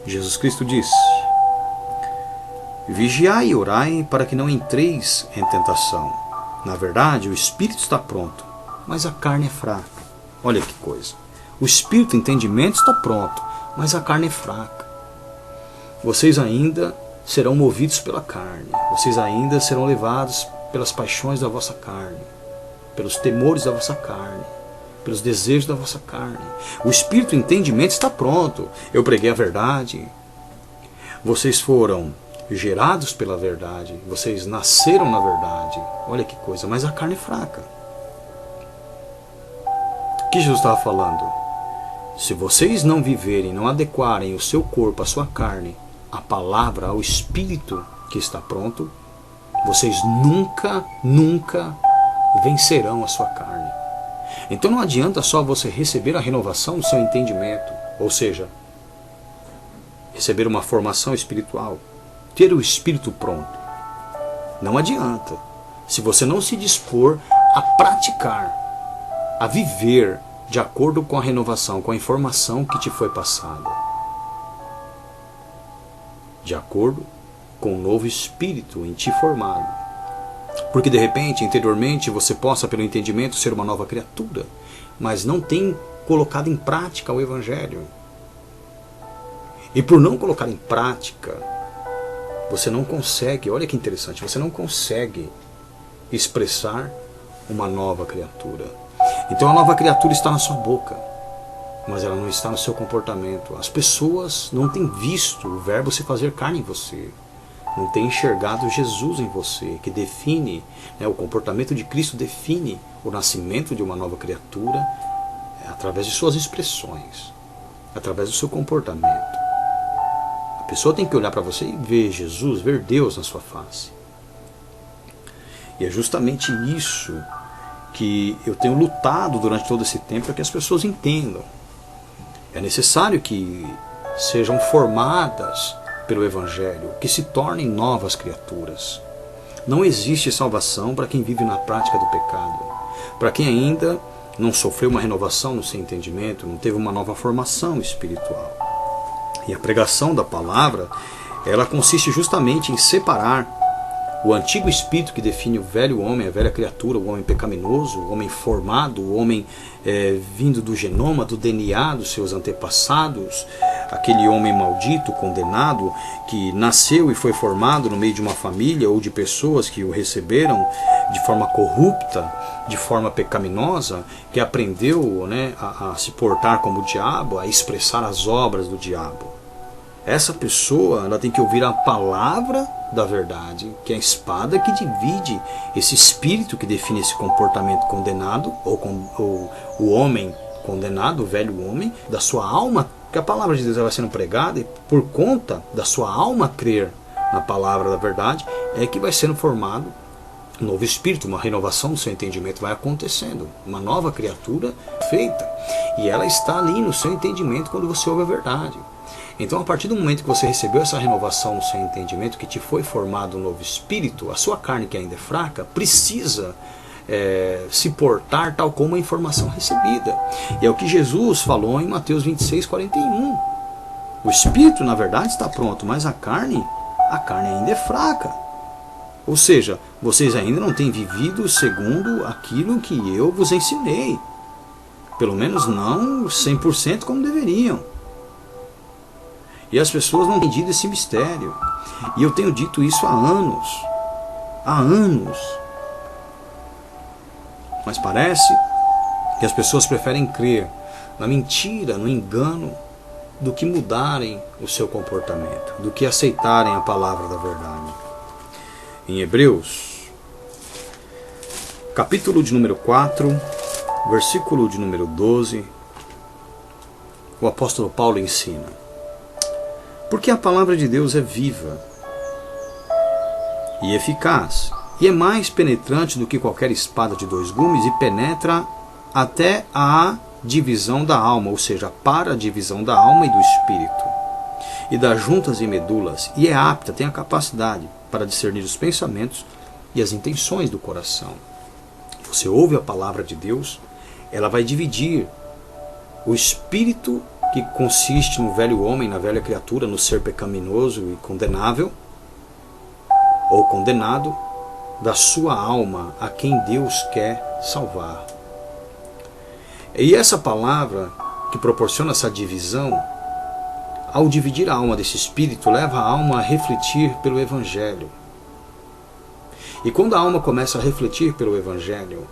Jesus Cristo disse: Vigiai e orai para que não entreis em tentação. Na verdade, o espírito está pronto, mas a carne é fraca. Olha que coisa. O espírito, o entendimento está pronto, mas a carne é fraca. Vocês ainda serão movidos pela carne. Vocês ainda serão levados pelas paixões da vossa carne, pelos temores da vossa carne, pelos desejos da vossa carne. O espírito, o entendimento está pronto. Eu preguei a verdade. Vocês foram gerados pela verdade. Vocês nasceram na verdade. Olha que coisa, mas a carne é fraca. O que Jesus estava falando? Se vocês não viverem, não adequarem o seu corpo, a sua carne, a palavra, ao espírito que está pronto, vocês nunca vencerão a sua carne. Então não adianta só você receber a renovação do seu entendimento, ou seja, receber uma formação espiritual, ter o espírito pronto. Não adianta se você não se dispor a praticar, a viver de acordo com a renovação, com a informação que te foi passada, de acordo com o novo espírito em ti formado. Porque de repente, interiormente, você possa pelo entendimento ser uma nova criatura, mas não tem colocado em prática o Evangelho. E por não colocar em prática, você não consegue, olha que interessante, você não consegue expressar uma nova criatura. Então a nova criatura está na sua boca, mas ela não está no seu comportamento. As pessoas não têm visto o verbo se fazer carne em você, não têm enxergado Jesus em você, que define, o comportamento de Cristo define o nascimento de uma nova criatura através de suas expressões, através do seu comportamento. A pessoa tem que olhar para você e ver Jesus, ver Deus na sua face. E é justamente isso que eu tenho lutado durante todo esse tempo para que as pessoas entendam. É necessário que sejam formadas pelo Evangelho, que se tornem novas criaturas. Não existe salvação para quem vive na prática do pecado, para quem ainda não sofreu uma renovação no seu entendimento, não teve uma nova formação espiritual. E a pregação da palavra, ela consiste justamente em separar o antigo espírito que define o velho homem, a velha criatura, o homem pecaminoso, o homem formado, o homem vindo do genoma, do DNA dos seus antepassados, aquele homem maldito, condenado, que nasceu e foi formado no meio de uma família ou de pessoas que o receberam de forma corrupta, de forma pecaminosa, que aprendeu a se portar como o diabo, a expressar as obras do diabo. Essa pessoa, ela tem que ouvir a palavra da verdade, que é a espada que divide esse espírito que define esse comportamento condenado, ou o homem condenado, o velho homem, da sua alma, que a palavra de Deus vai sendo pregada, e por conta da sua alma crer na palavra da verdade, é que vai sendo formado um novo espírito, uma renovação do seu entendimento vai acontecendo, uma nova criatura feita, e ela está ali no seu entendimento quando você ouve a verdade. Então, a partir do momento que você recebeu essa renovação no seu entendimento, que te foi formado um novo espírito, a sua carne, que ainda é fraca, precisa se portar tal como a informação recebida. E é o que Jesus falou em Mateus 26, 41. O espírito, na verdade, está pronto, mas a carne ainda é fraca. Ou seja, vocês ainda não têm vivido segundo aquilo que eu vos ensinei. Pelo menos não 100% como deveriam. E as pessoas não têm entendido esse mistério. E eu tenho dito isso há anos. Há anos. Mas parece que as pessoas preferem crer na mentira, no engano, do que mudarem o seu comportamento, do que aceitarem a palavra da verdade. Em Hebreus, capítulo de número 4, versículo de número 12, o apóstolo Paulo ensina: porque a palavra de Deus é viva e eficaz, e é mais penetrante do que qualquer espada de dois gumes, e penetra até a divisão da alma, ou seja, para a divisão da alma e do espírito, e das juntas e medulas, e é apta, tem a capacidade para discernir os pensamentos e as intenções do coração. Você ouve a palavra de Deus, ela vai dividir o espírito que consiste no velho homem, na velha criatura, no ser pecaminoso e condenável, ou condenado, da sua alma, a quem Deus quer salvar. E essa palavra que proporciona essa divisão, ao dividir a alma desse espírito, leva a alma a refletir pelo Evangelho. E quando a alma começa a refletir pelo Evangelho,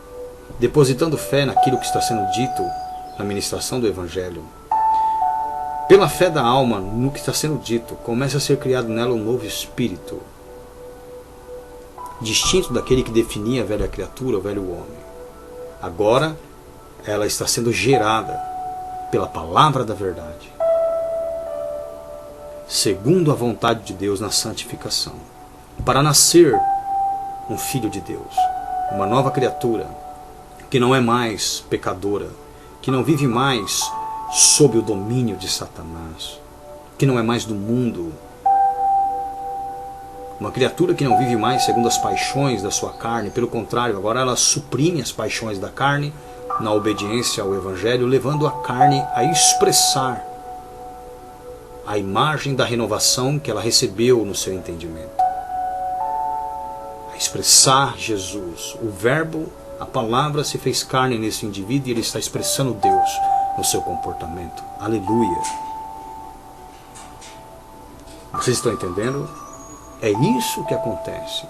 depositando fé naquilo que está sendo dito na ministração do Evangelho, pela fé da alma no que está sendo dito, começa a ser criado nela um novo espírito, distinto daquele que definia a velha criatura, o velho homem. Agora, ela está sendo gerada pela palavra da verdade, segundo a vontade de Deus na santificação. para nascer um filho de Deus, uma nova criatura, que não é mais pecadora, que não vive mais sob o domínio de Satanás, que não é mais do mundo. Uma criatura que não vive mais segundo as paixões da sua carne, pelo contrário, agora ela suprime as paixões da carne na obediência ao Evangelho, levando a carne a expressar a imagem da renovação que ela recebeu no seu entendimento. A expressar Jesus. O Verbo, a palavra se fez carne nesse indivíduo e ele está expressando Deus no seu comportamento. Aleluia! Vocês estão entendendo? É isso que acontece.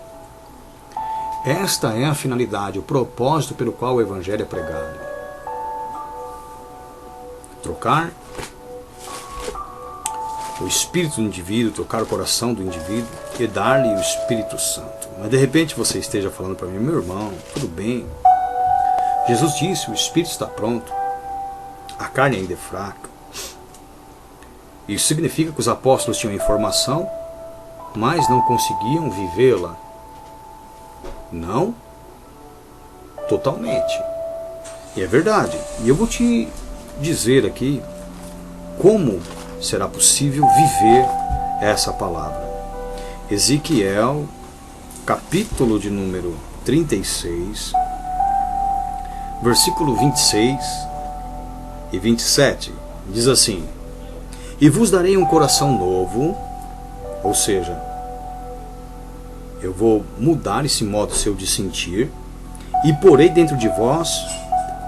Esta é a finalidade, o propósito pelo qual o Evangelho é pregado. Trocar o espírito do indivíduo, trocar o coração do indivíduo e dar-lhe o Espírito Santo. Mas de repente você esteja falando para mim, meu irmão, tudo bem. Jesus disse, o espírito está pronto, a carne ainda é fraca. Isso significa que os apóstolos tinham informação, mas não conseguiam vivê-la. Não, totalmente. E é verdade. E eu vou te dizer aqui como será possível viver essa palavra. Ezequiel, capítulo de número 36, versículo 26 e 27, diz assim: E vos darei um coração novo, ou seja, eu vou mudar esse modo seu de sentir, e porei dentro de vós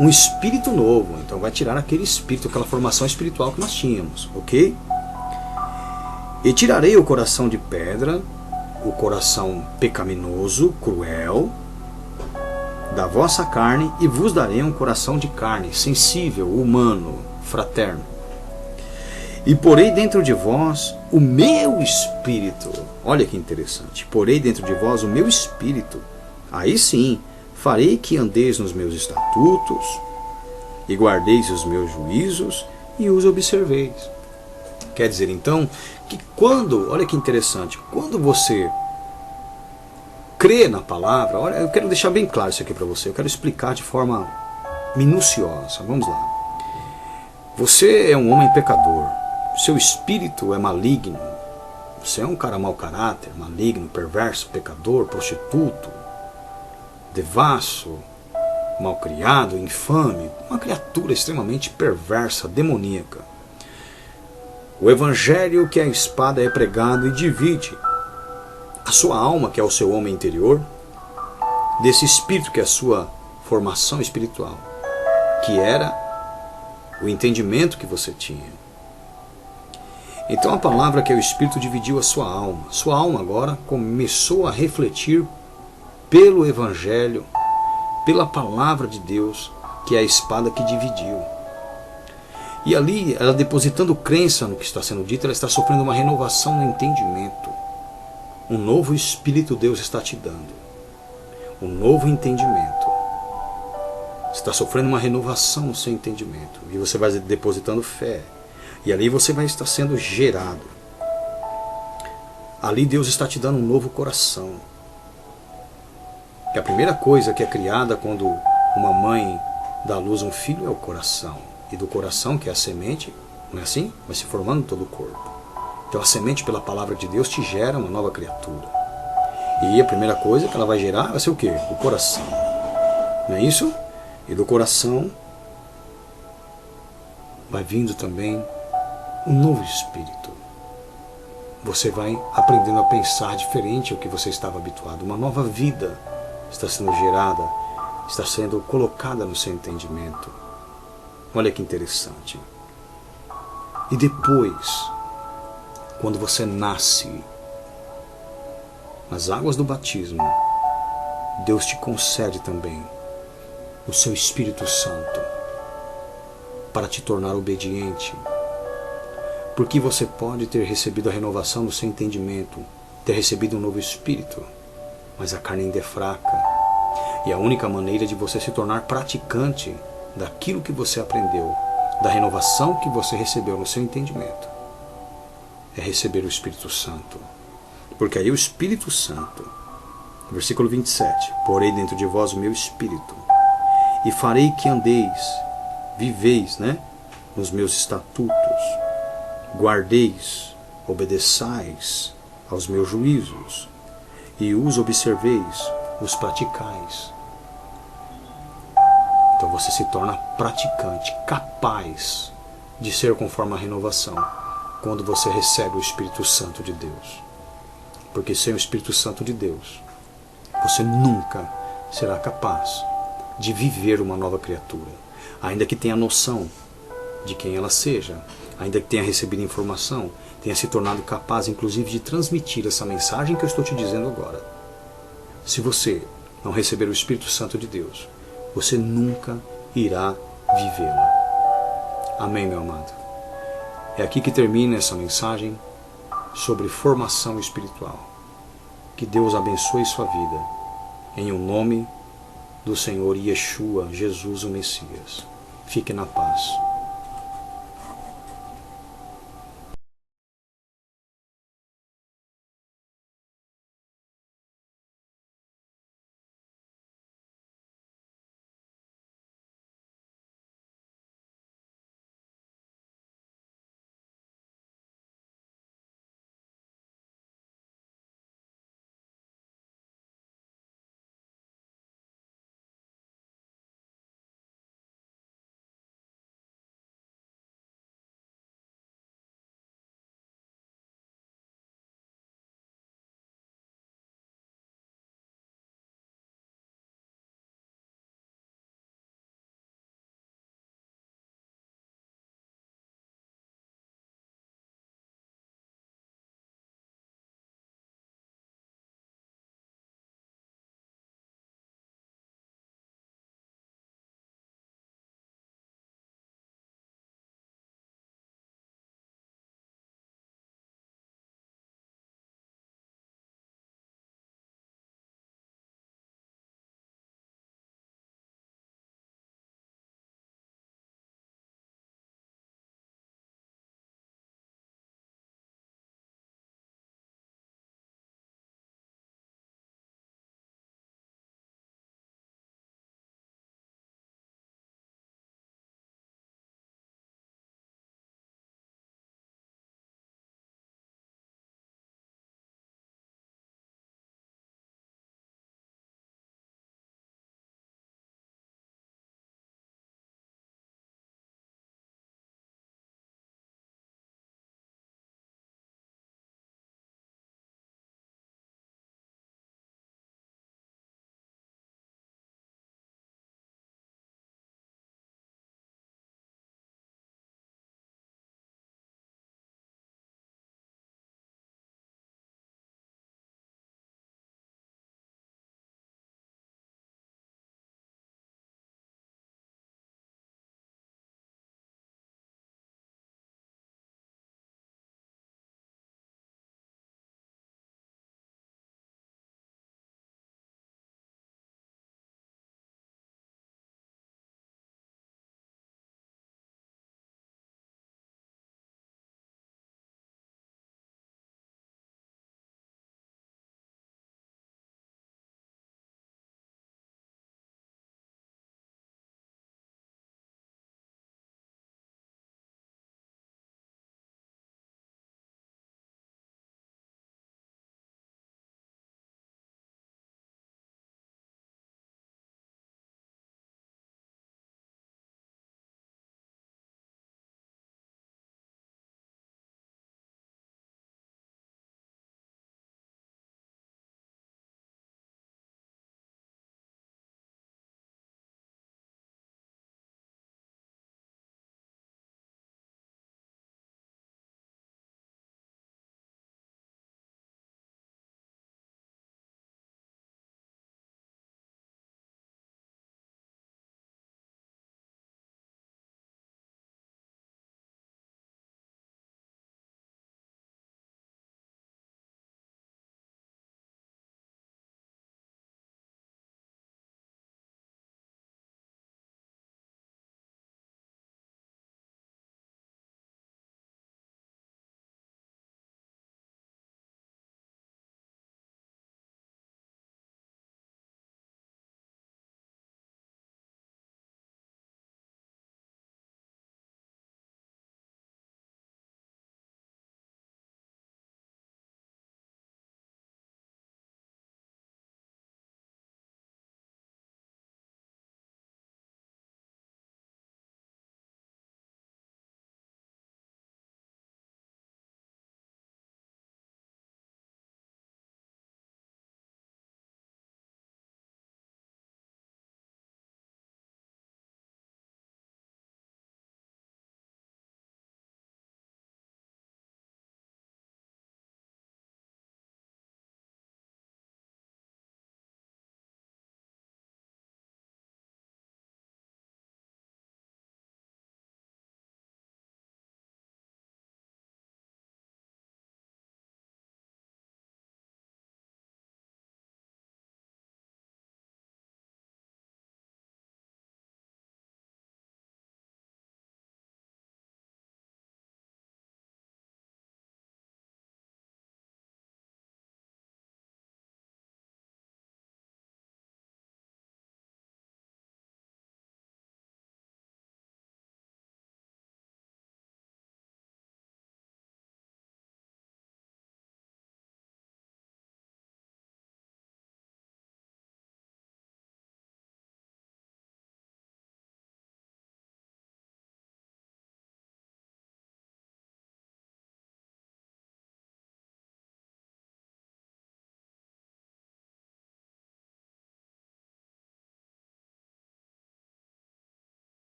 um espírito novo. Então vai tirar aquele espírito, aquela formação espiritual que nós tínhamos, ok? E tirarei o coração de pedra, o coração pecaminoso, cruel, da vossa carne, e vos darei um coração de carne, sensível, humano, fraterno. E porei dentro de vós o meu espírito. Olha que interessante. Porei dentro de vós o meu espírito. Aí sim, farei que andeis nos meus estatutos, e guardeis os meus juízos, e os observeis. Quer dizer, então, que quando, olha que interessante, quando você crê na palavra, olha, eu quero deixar bem claro isso aqui para você, eu quero explicar de forma minuciosa. Vamos lá. Você é um homem pecador, seu espírito é maligno, você é um cara mau caráter, maligno, perverso, pecador, prostituto, devasso, malcriado, infame, uma criatura extremamente perversa, demoníaca. O Evangelho, que é a espada, é pregado e divide a sua alma, que é o seu homem interior, desse espírito, que é a sua formação espiritual, que era o entendimento que você tinha. Então a palavra, que é o espírito, dividiu a sua alma. Sua alma agora começou a refletir pelo Evangelho, pela palavra de Deus, que é a espada que dividiu. E ali, ela depositando crença no que está sendo dito, ela está sofrendo uma renovação no entendimento. Um novo espírito Deus está te dando. Um novo entendimento. Você está sofrendo uma renovação no seu entendimento. E você vai depositando fé. E ali você vai estar sendo gerado. Ali Deus está te dando um novo coração. E a primeira coisa que é criada quando uma mãe dá à luz a um filho é o coração. E do coração, que é a semente, não é assim? Vai se formando todo o corpo. Então a semente, pela palavra de Deus, te gera uma nova criatura. E a primeira coisa que ela vai gerar vai ser o quê? O coração. Não é isso? E do coração vai vindo também um novo espírito. Você vai aprendendo a pensar diferente ao que você estava habituado. Uma nova vida está sendo gerada, está sendo colocada no seu entendimento. Olha que interessante. E depois, quando você nasce nas águas do batismo, Deus te concede também o seu Espírito Santo para te tornar obediente. Porque você pode ter recebido a renovação do seu entendimento, ter recebido um novo espírito, mas a carne ainda é fraca. E a única maneira de você se tornar praticante daquilo que você aprendeu, da renovação que você recebeu no seu entendimento, é receber o Espírito Santo. Porque aí o Espírito Santo, versículo 27, porei dentro de vós o meu Espírito, e farei que andeis, viveis, nos meus estatutos, guardeis, obedeçais aos meus juízos, e os observeis, os praticais. Então você se torna praticante, capaz de ser conforme a renovação, quando você recebe o Espírito Santo de Deus. Porque sem o Espírito Santo de Deus, você nunca será capaz de viver uma nova criatura, ainda que tenha noção de quem ela seja, ainda que tenha recebido informação, tenha se tornado capaz, inclusive, de transmitir essa mensagem que eu estou te dizendo agora. Se você não receber o Espírito Santo de Deus, você nunca irá vivê-la. Amém, meu amado? É aqui que termina essa mensagem sobre formação espiritual. Que Deus abençoe sua vida, em o nome do Senhor Yeshua, Jesus o Messias. Fique na paz.